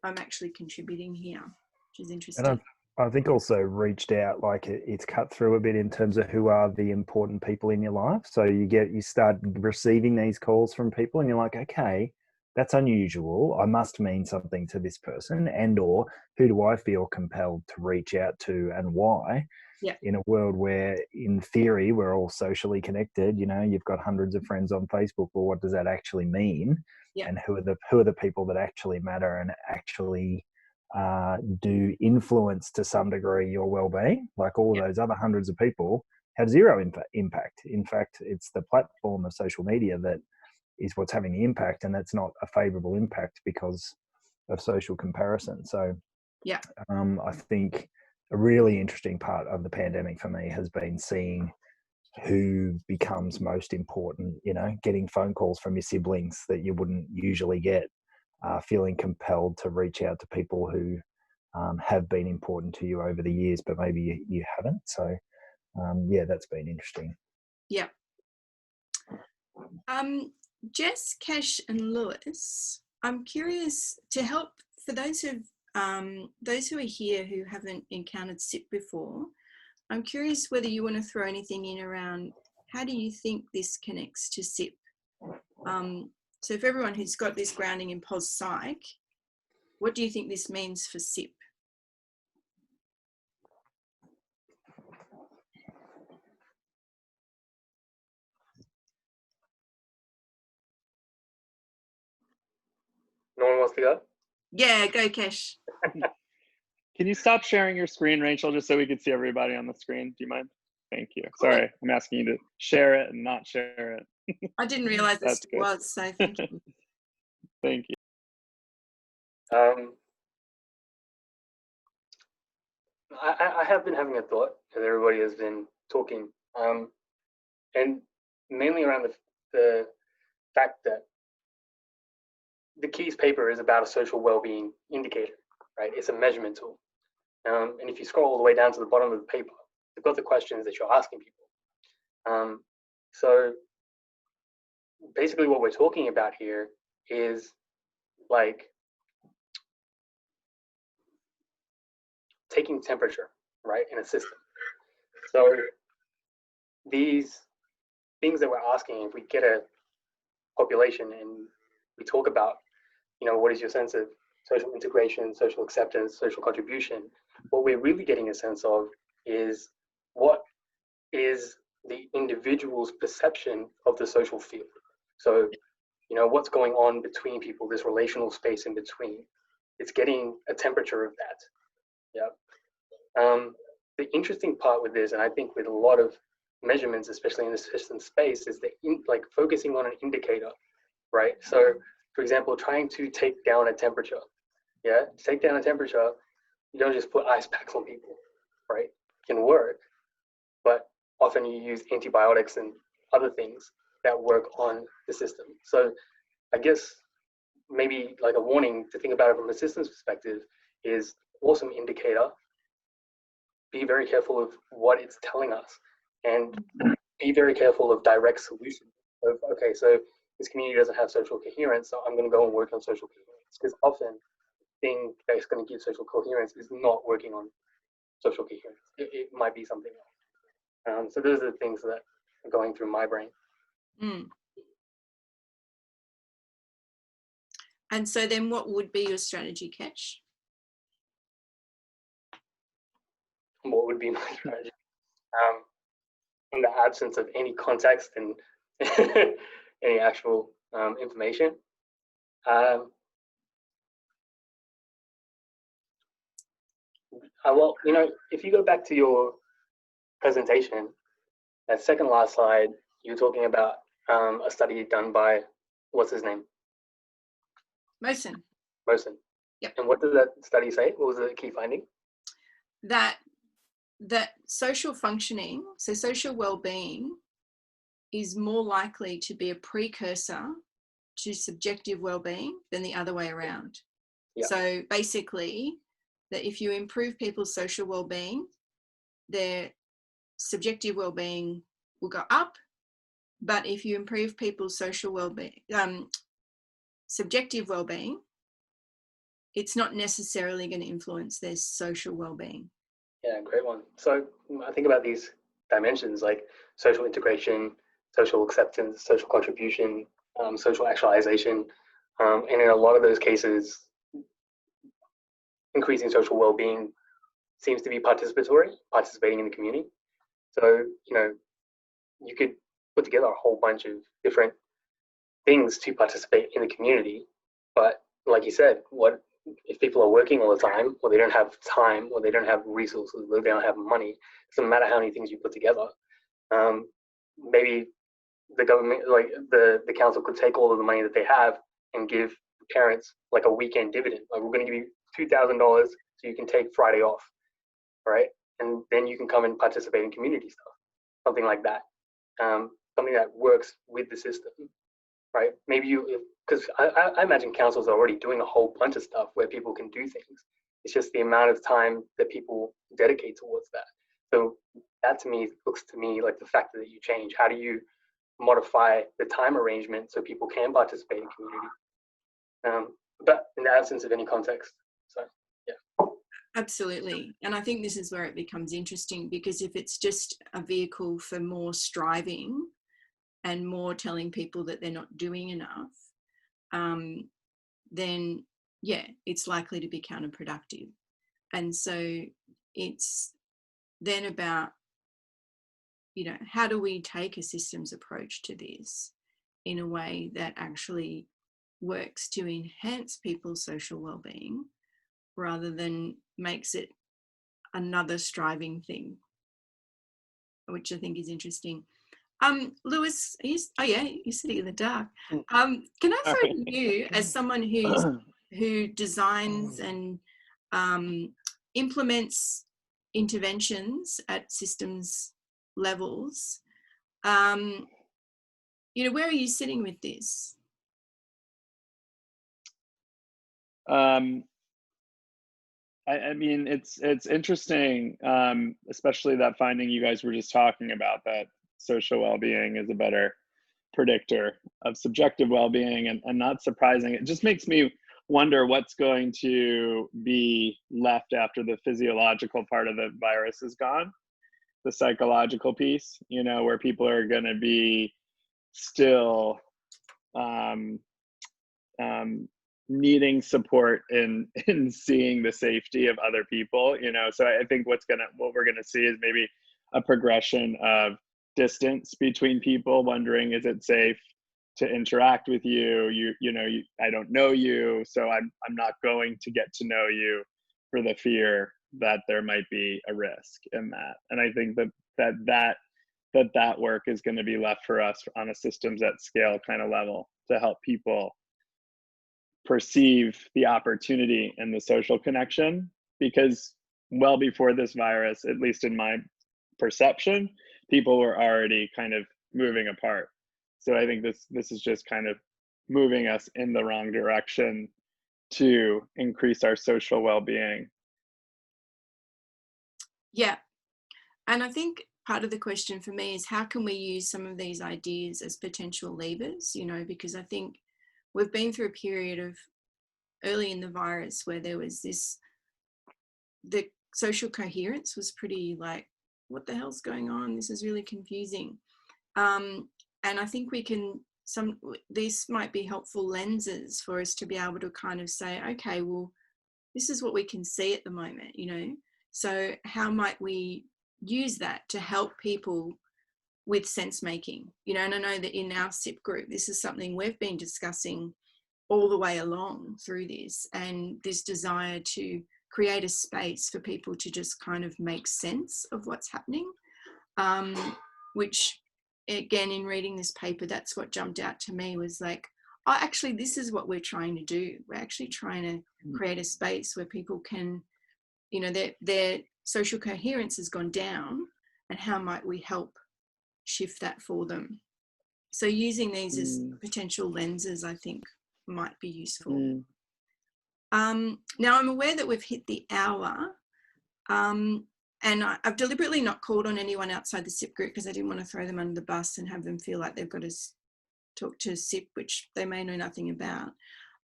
[SPEAKER 1] I'm actually contributing here, which is interesting.
[SPEAKER 5] And I think also reached out, like it's cut through a bit in terms of who are the important people in your life. So you start receiving these calls from people and you're like, okay, that's unusual. I must mean something to this person, and or who do I feel compelled to reach out to and why? In a world where, in theory, we're all socially connected, you know, you've got hundreds of friends on Facebook. Well, what does that actually mean? And who are the people that actually matter and actually do influence to some degree your well-being? Like all of those other hundreds of people have zero impact. In fact, it's the platform of social media that is what's having the impact, and that's not a favorable impact because of social comparison. So I think a really interesting part of the pandemic for me has been seeing who becomes most important, you know, getting phone calls from your siblings that you wouldn't usually get, feeling compelled to reach out to people who have been important to you over the years, but maybe you haven't. So that's been interesting.
[SPEAKER 1] Jess, Cash and Lewis, I'm curious to help for those who are here who haven't encountered SIPPy before. I'm curious whether you want to throw anything in around how do you think this connects to SIPPy? So for everyone who's got this grounding in pos psych, what do you think this means for SIPPy?
[SPEAKER 8] No one wants to go?
[SPEAKER 1] Yeah, go Cash.
[SPEAKER 13] Can you stop sharing your screen, Rachel, just so we can see everybody on the screen? Do you mind? Thank you. Sorry, I'm asking you to share it and not share it.
[SPEAKER 1] I didn't realize this was, so thank you.
[SPEAKER 13] Thank you.
[SPEAKER 8] I have been having a thought as everybody has been talking, and mainly around the fact that the Keys paper is about a social well-being indicator, right? It's a measurement tool. And if you scroll all the way down to the bottom of the paper, they've got the questions that you're asking people. So basically what we're talking about here is like taking temperature, right, in a system. So these things that we're asking, if we get a population and we talk about, what is your sense of social integration, social acceptance, social contribution, what we're really getting a sense of is what is the individual's perception of the social field. So, what's going on between people, this relational space in between. It's getting a temperature of that. Yeah. The interesting part with this, and I think with a lot of measurements, especially in the system space, is like focusing on an indicator, right? So, for example, trying to take down a temperature. Yeah, to take down a temperature, you don't just put ice packs on people, right? It can work, but often you use antibiotics and other things that work on the system. So I guess maybe like a warning to think about it from a systems perspective is awesome indicator. Be very careful of what it's telling us, and be very careful of direct solutions. Of, okay, so this community doesn't have social coherence, so I'm going to go and work on social coherence, because often the thing that's going to give social coherence is not working on social coherence. It might be something else. So those are the things that are going through my brain.
[SPEAKER 1] And so then what would be your strategy, Ketch?
[SPEAKER 8] What would be my strategy? In the absence of any context and any actual information. Well, if you go back to your presentation, that second last slide, you were talking about a study done by, what's his name?
[SPEAKER 1] Mosen.
[SPEAKER 8] Yep. And what did that study say? What was the key finding?
[SPEAKER 1] That social functioning, so social well-being, is more likely to be a precursor to subjective well-being than the other way around. Yep. So basically, that if you improve people's social well-being, their subjective well-being will go up. But if you improve people's social well-being, subjective well-being, it's not necessarily going to influence their social well-being.
[SPEAKER 8] Yeah, great one. So I think about these dimensions like social integration, social acceptance, social contribution, social actualization, and in a lot of those cases, increasing social well-being seems to be participating in the community. So, you could put together a whole bunch of different things to participate in the community. But like you said, what if people are working all the time, or they don't have time, or they don't have resources, or they don't have money? It doesn't matter how many things you put together. Maybe the government, like the council, could take all of the money that they have and give parents like a weekend dividend. Like, we're going to give you $2,000 so you can take Friday off, right? And then you can come and participate in community stuff, something like that. Something that works with the system, right? Maybe because I imagine councils are already doing a whole bunch of stuff where people can do things. It's just the amount of time that people dedicate towards that. So that to me looks to me like the factor that you change. How do you modify the time arrangement so people can participate in community? But in the absence of any context. So yeah.
[SPEAKER 1] Absolutely. And I think this is where it becomes interesting, because if it's just a vehicle for more striving and more telling people that they're not doing enough, then yeah, it's likely to be counterproductive. And so it's then about, how do we take a systems approach to this in a way that actually works to enhance people's social well-being rather than makes it another striving thing, which I think is interesting. Lewis, you're sitting in the dark. Can I throw to you, as someone who designs and implements interventions at systems levels, where are you sitting with this?
[SPEAKER 13] I mean, it's interesting, especially that finding you guys were just talking about, that social well-being is a better predictor of subjective well-being, and not surprising. It just makes me wonder what's going to be left after the physiological part of the virus is gone. the psychological piece, you know, where people are going to be still needing support in seeing the safety of other people, you know. So I think what we're gonna see is maybe a progression of distance between people, wondering, is it safe to interact with you? I don't know you, so I'm not going to get to know you, for the fear that there might be a risk in that. And I think that work is going to be left for us on a systems at scale kind of level, to help people perceive the opportunity and the social connection, because well before this virus, at least in my perception, people were already kind of moving apart. So I think this is just kind of moving us in the wrong direction to increase our social well-being.
[SPEAKER 1] Yeah, and I think part of the question for me is, how can we use some of these ideas as potential levers, you know, because I think we've been through a period of early in the virus where there was the social coherence was pretty like, what the hell's going on? This is really confusing. And I think these might be helpful lenses for us to be able to kind of say, okay, well, this is what we can see at the moment, you know, so how might we use that to help people with sense making, you know. And I know that in our SIP group, this is something we've been discussing all the way along through this, and this desire to create a space for people to just kind of make sense of what's happening, which again, in reading this paper, that's what jumped out to me, was like, oh, actually, this is what we're trying to do. We're actually trying to create a space where people can, you know, their social coherence has gone down, and how might we help shift that for them? So using these as potential lenses, I think, might be useful. Now I'm aware that we've hit the hour, and I've deliberately not called on anyone outside the SIP group because I didn't want to throw them under the bus and have them feel like they've got to talk to SIP, which they may know nothing about.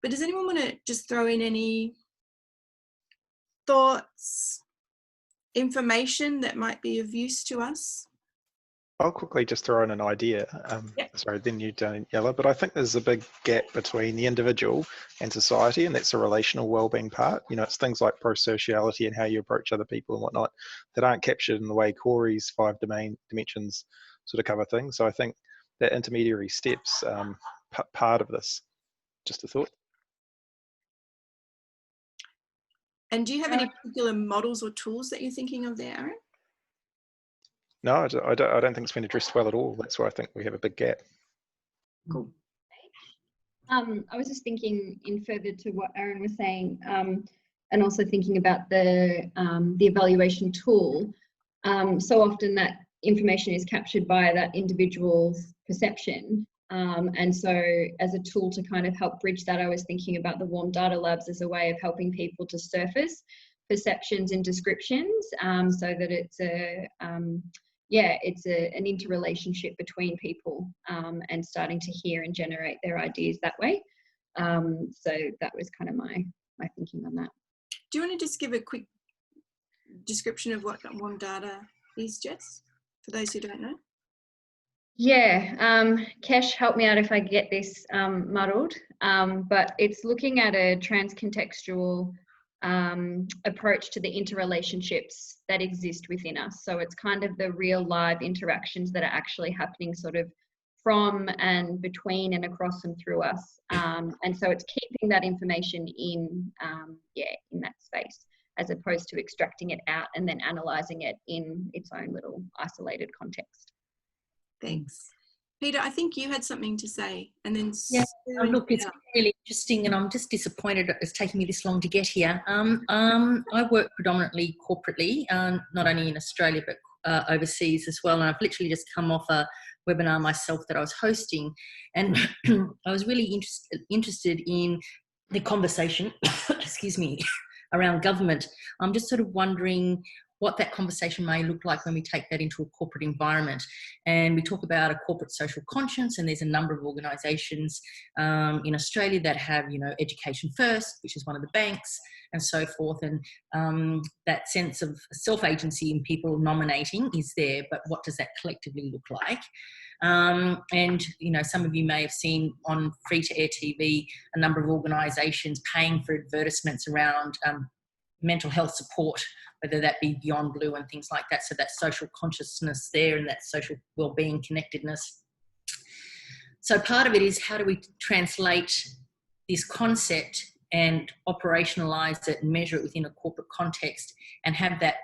[SPEAKER 1] But does anyone want to just throw in any thoughts, information that might be of use to us?
[SPEAKER 6] I'll quickly just throw in an idea. Sorry, then you don't, Yella, but I think there's a big gap between the individual and society, and that's the relational wellbeing part. You know, it's things like pro-sociality and how you approach other people and whatnot that aren't captured in the way Corey's 5 dimensions sort of cover things. So I think that intermediary steps part of this. Just a thought.
[SPEAKER 1] And do you have any particular models or tools that you're thinking of there, Aaron?
[SPEAKER 6] No, I don't think it's been addressed well at all. That's why I think we have a big gap.
[SPEAKER 1] Cool.
[SPEAKER 2] I was just thinking, in further to what Aaron was saying, and also thinking about the evaluation tool. So often that information is captured by that individual's perception. And so as a tool to kind of help bridge that, I was thinking about the warm data labs as a way of helping people to surface perceptions and descriptions, so that it's an interrelationship between people, and starting to hear and generate their ideas that way. So that was kind of my thinking on that.
[SPEAKER 1] Do you want to just give a quick description of what warm data is, Jess, for those who don't know?
[SPEAKER 2] Yeah, Kesh, help me out if I get this muddled, but it's looking at a transcontextual approach to the interrelationships that exist within us. So it's kind of the real live interactions that are actually happening sort of from and between and across and through us. And so it's keeping that information in that space, as opposed to extracting it out and then analysing it in its own little isolated context.
[SPEAKER 1] Thanks. Peter, I think you had something to say, and then
[SPEAKER 14] look, it's really interesting, and I'm just disappointed it's taken me this long to get here. I work predominantly corporately, not only in Australia but overseas as well, and I've literally just come off a webinar myself that I was hosting, and I was really interested in the conversation excuse me, around government. I'm just sort of wondering what that conversation may look like when we take that into a corporate environment. And we talk about a corporate social conscience, and there's a number of organisations in Australia that have, you know, Education First, which is one of the banks, and so forth. And that sense of self-agency in people nominating is there, but what does that collectively look like? And, you know, some of you may have seen on free-to-air TV a number of organisations paying for advertisements around mental health support, whether that be Beyond Blue and things like that. So that social consciousness there and that social wellbeing connectedness. So part of it is, how do we translate this concept and operationalise it and measure it within a corporate context, and have that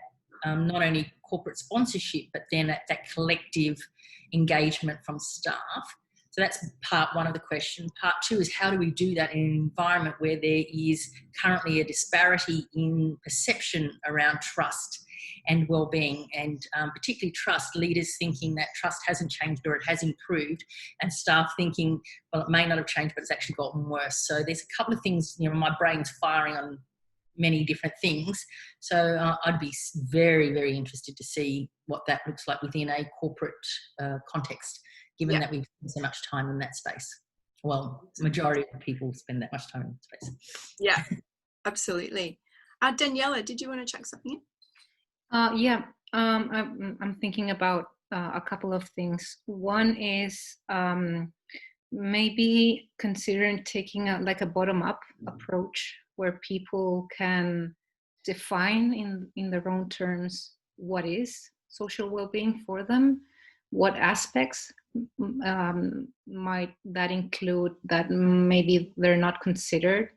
[SPEAKER 14] not only corporate sponsorship, but then that collective engagement from staff. So that's part one of the question. Part two is, how do we do that in an environment where there is currently a disparity in perception around trust and wellbeing, and particularly trust, leaders thinking that trust hasn't changed or it has improved, and staff thinking, well, it may not have changed, but it's actually gotten worse. So there's a couple of things, you know, my brain's firing on many different things. So I'd be very, very interested to see what that looks like within a corporate context, given that we've spent so much time in that space. Well, the majority of people spend that much time in that space.
[SPEAKER 1] Yeah, absolutely. Daniela, did you want to check something in?
[SPEAKER 7] Yeah, I'm thinking about a couple of things. One is maybe considering taking a bottom-up approach, where people can define in their own terms what is social well-being for them, what aspects might that include that maybe they're not considered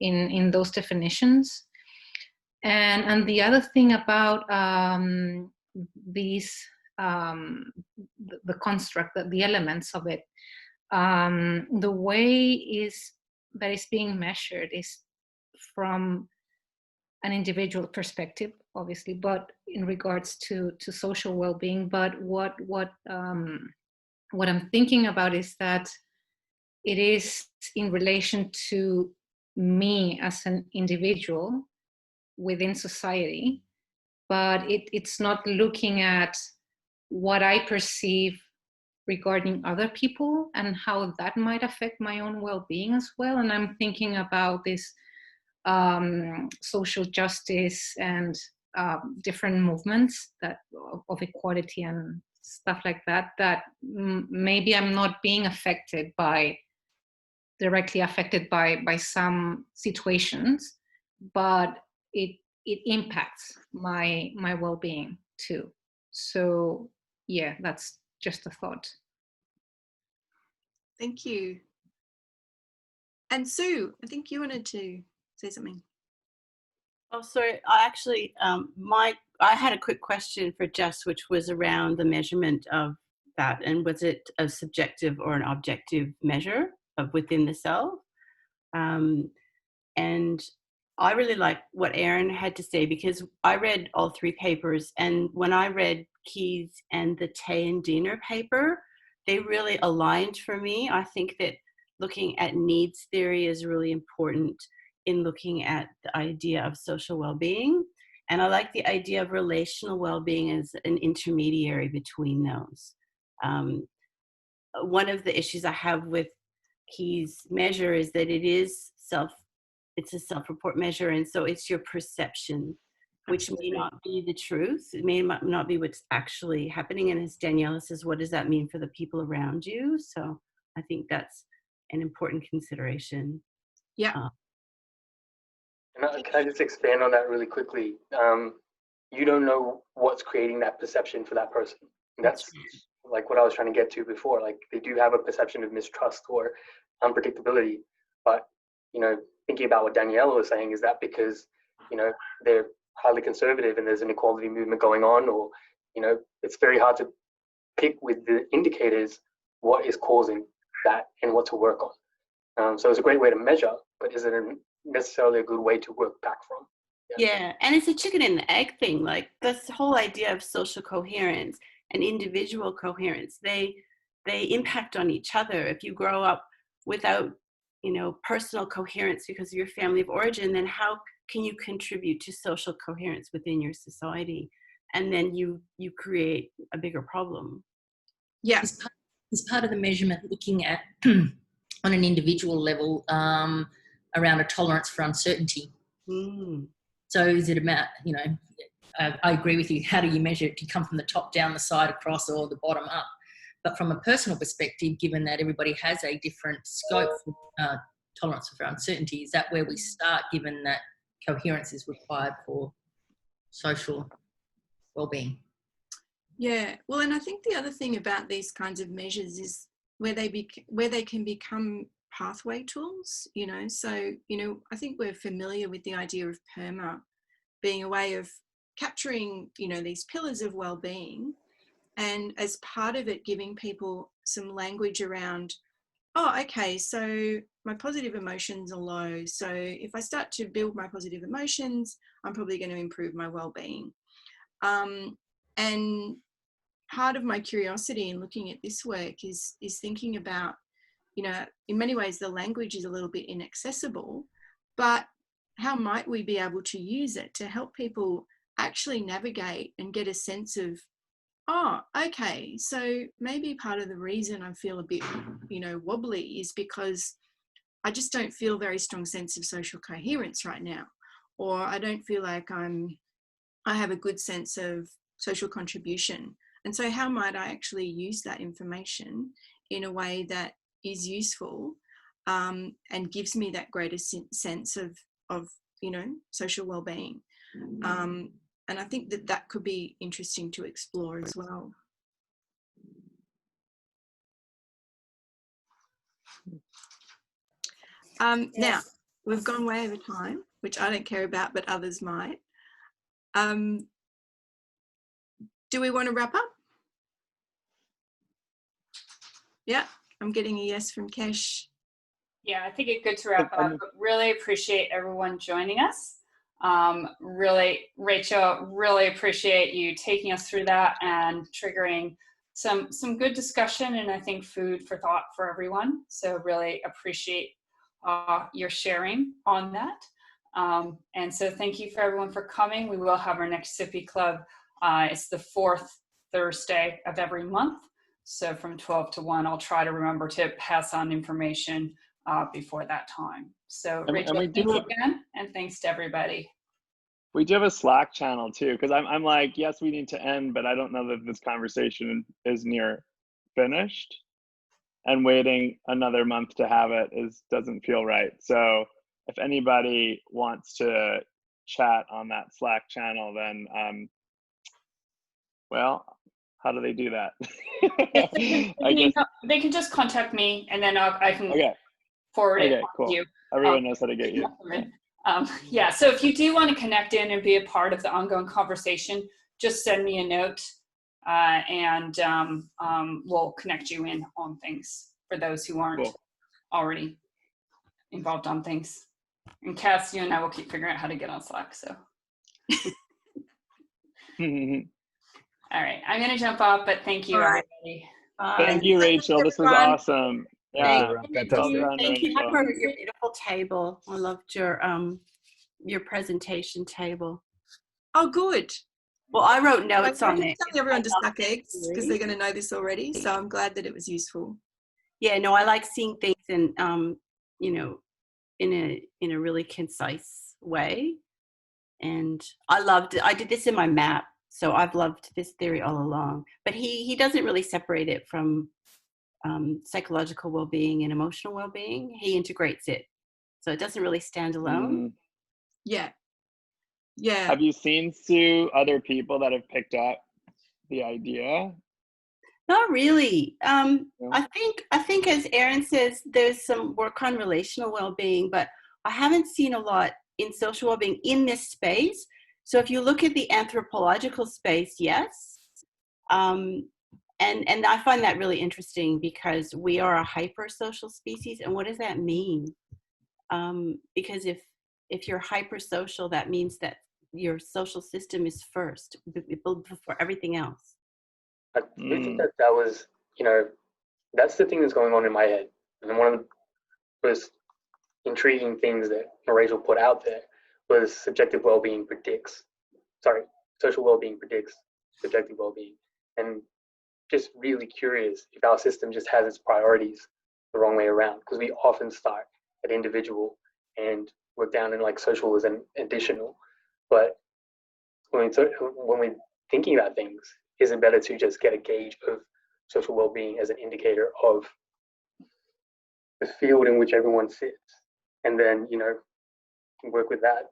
[SPEAKER 7] in those definitions. And the other thing about these the construct, the elements of it, the way that is being measured is from an individual perspective, obviously, but in regards to social well-being. But what I'm thinking about is that it is in relation to me as an individual within society, but it's not looking at what I perceive regarding other people and how that might affect my own well-being as well. And I'm thinking about this social justice and different movements that of equality and stuff like that, that maybe I'm not being directly affected by some situations, but it impacts my well-being too. So yeah, that's just a thought.
[SPEAKER 1] Thank you. And Sue, I think you wanted to say something.
[SPEAKER 15] Oh, sorry. I actually, I had a quick question for Jess, which was around the measurement of that, and was it a subjective or an objective measure of within the self? And I really like what Erin had to say, because I read all three papers, and when I read Keyes and the Tay and Diener paper, they really aligned for me. I think that looking at needs theory is really important in looking at the idea of social well-being. And I like the idea of relational well-being as an intermediary between those. One of the issues I have with Keyes' measure is that it's a self-report measure, and so it's your perception, which may not be the truth. It may not be what's actually happening. And as Daniela says, what does that mean for the people around you? So I think that's an important consideration.
[SPEAKER 1] Yeah.
[SPEAKER 8] Can I just expand on that really quickly? You don't know what's creating that perception for that person. And that's like what I was trying to get to before. Like, they do have a perception of mistrust or unpredictability, but, you know, thinking about what Daniela was saying, is that because, you know, they're highly conservative and there's an equality movement going on, or, you know, it's very hard to pick with the indicators what is causing that and what to work on. So it's a great way to measure, but is it necessarily a good way to work back from?
[SPEAKER 15] Yeah, and it's a chicken and the egg thing. Like, this whole idea of social coherence and individual coherence, they impact on each other. If you grow up without, you know, personal coherence because of your family of origin, then how can you contribute to social coherence within your society? And then you create a bigger problem.
[SPEAKER 1] Yeah.
[SPEAKER 14] Is part of the measurement looking at on an individual level around a tolerance for uncertainty. So is it about, you know, I agree with you, how do you measure it? Do you come from the top down, the side across, or the bottom up? But from a personal perspective, given that everybody has a different scope for tolerance for uncertainty, is that where we start, given that coherence is required for social well-being?
[SPEAKER 1] Yeah, well, and I think the other thing about these kinds of measures is where they can become pathway tools, you know. So, you know, I think we're familiar with the idea of PERMA being a way of capturing, you know, these pillars of well-being, and as part of it, giving people some language around, oh, okay, so my positive emotions are low. So if I start to build my positive emotions, I'm probably going to improve my well-being. And part of my curiosity in looking at this work is thinking about, you know, in many ways the language is a little bit inaccessible, but how might we be able to use it to help people actually navigate and get a sense of, oh, okay, so maybe part of the reason I feel a bit, you know, wobbly is because I just don't feel a very strong sense of social coherence right now, or I don't feel like I have a good sense of social contribution. And so how might I actually use that information in a way that is useful and gives me that greater sense of, you know, social well-being. And I think that could be interesting to explore as well. Now, we've gone way over time, which I don't care about, but others might. Do we want to wrap up? Yeah, I'm getting a yes from Kesh.
[SPEAKER 4] Yeah, I think it's good to wrap up, but really appreciate everyone joining us. Really, Rachel, really appreciate you taking us through that and triggering some good discussion, and I think food for thought for everyone. So really appreciate your sharing on that. And so thank you for everyone for coming. We will have our next SIPPy Club. It's the 4th Thursday of every month. So from 12 to 1, I'll try to remember to pass on information before that time. So Rachel, thanks again, and thanks to everybody.
[SPEAKER 13] We do have a Slack channel too, because I'm like, yes, we need to end, but I don't know that this conversation is near finished. And waiting another month to have it doesn't feel right. So if anybody wants to chat on that Slack channel, then well, how do they do that?
[SPEAKER 4] They can just contact me, and then I can forward it to you.
[SPEAKER 13] Everyone knows how to get you.
[SPEAKER 4] Yeah, so if you do want to connect in and be a part of the ongoing conversation, just send me a note and we'll connect you in on things for those who aren't already involved on things. And Cass, you and I will keep figuring out how to get on Slack, so. All right, I'm going to jump off, but thank you, everybody.
[SPEAKER 13] Thank you, Rachel. This was awesome. Yeah,
[SPEAKER 15] Thank you for your beautiful table. I loved your presentation table.
[SPEAKER 1] Oh, good.
[SPEAKER 15] Well, I wrote notes on it.
[SPEAKER 1] Tell everyone to suck eggs because they're going to know this already. So I'm glad that it was useful.
[SPEAKER 15] Yeah, no, I like seeing things in, you know, in a really concise way. And I did this in my map. So I've loved this theory all along. But he doesn't really separate it from psychological well-being and emotional well-being. He integrates it. So it doesn't really stand alone.
[SPEAKER 1] Yeah.
[SPEAKER 13] Have you seen, Sue, other people that have picked up the idea?
[SPEAKER 15] Not really. I think as Erin says, there's some work on relational well-being, but I haven't seen a lot in social well-being in this space. So if you look at the anthropological space, yes. And I find that really interesting because we are a hyper-social species. And what does that mean? Because if you're hyper-social, that means that your social system is first before everything else.
[SPEAKER 8] I do think that was, you know, that's the thing that's going on in my head. And one of the most intriguing things that Rachel put out there was subjective well-being predicts, social well-being predicts subjective well-being. And just really curious if our system just has its priorities the wrong way around, because we often start at individual and work down in like social as an additional. But when we're thinking about things, is it better to just get a gauge of social well-being as an indicator of the field in which everyone sits, and then, you know, work with that?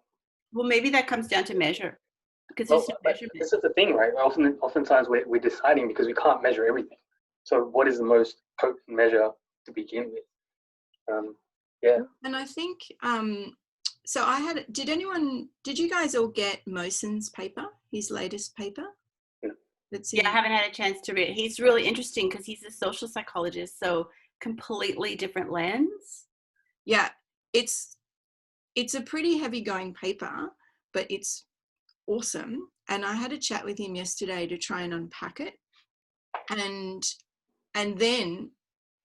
[SPEAKER 15] Well, maybe that comes down to measure, because
[SPEAKER 8] Well,
[SPEAKER 15] there's no measurement.
[SPEAKER 8] this is the thing, right? Oftentimes we're deciding because we can't measure everything. So what is the most potent measure to begin with? Yeah.
[SPEAKER 1] And I think, so did you guys all get Moson's paper, his latest paper?
[SPEAKER 15] Yeah, I haven't had a chance to read it. He's really interesting because he's a social psychologist, so completely different lens.
[SPEAKER 1] Yeah, it's a pretty heavy going paper, but it's awesome. And I had a chat with him yesterday to try and unpack it. And then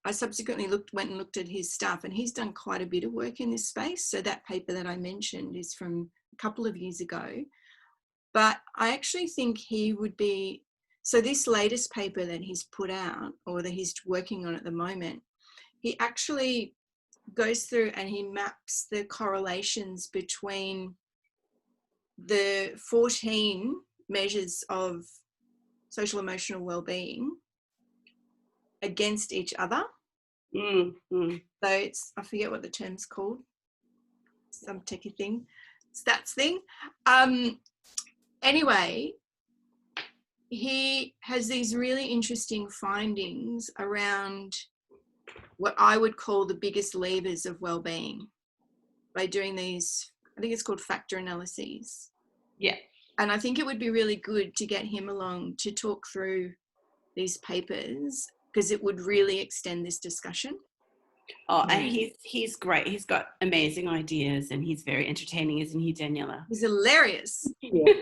[SPEAKER 1] I subsequently went and looked at his stuff, and he's done quite a bit of work in this space. So that paper that I mentioned is from a couple of years ago. But I actually think he would be, so this latest paper that he's put out, or that he's working on at the moment, he actually goes through and he maps the correlations between the 14 measures of social emotional well-being against each other. So it's, I forget what the term's called, some techie thing, stats thing. Anyway, he has these really interesting findings around what I would call the biggest levers of well-being by doing these, I think it's called factor analyses.
[SPEAKER 15] Yeah.
[SPEAKER 1] And I think it would be really good to get him along to talk through these papers, because it would really extend this discussion.
[SPEAKER 15] Oh, and he's great. He's got amazing ideas, and he's very entertaining, isn't he, Daniela?
[SPEAKER 1] He's hilarious.
[SPEAKER 13] Yeah.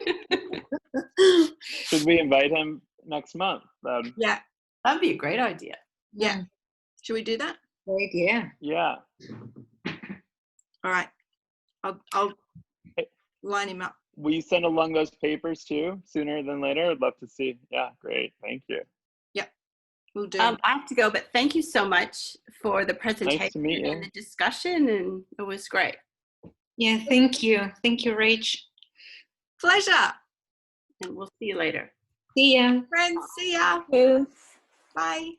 [SPEAKER 13] Should we invite him next month?
[SPEAKER 1] Yeah.
[SPEAKER 15] That'd be a great idea.
[SPEAKER 1] Yeah. Should we do that?
[SPEAKER 7] Great, yeah.
[SPEAKER 13] Yeah.
[SPEAKER 1] All right. I'll line him up.
[SPEAKER 13] Will you send along those papers too, sooner than later? I'd love to see. Yeah, great. Thank you.
[SPEAKER 1] Yep. We'll do.
[SPEAKER 15] I have to go, but thank you so much for the presentation
[SPEAKER 13] Nice to meet you.
[SPEAKER 15] and the discussion, and it was great.
[SPEAKER 7] Yeah, thank you. Thank you, Rach.
[SPEAKER 1] Pleasure.
[SPEAKER 15] And we'll see you later.
[SPEAKER 7] See ya.
[SPEAKER 1] Friends, see ya.
[SPEAKER 3] Yes.
[SPEAKER 1] Bye.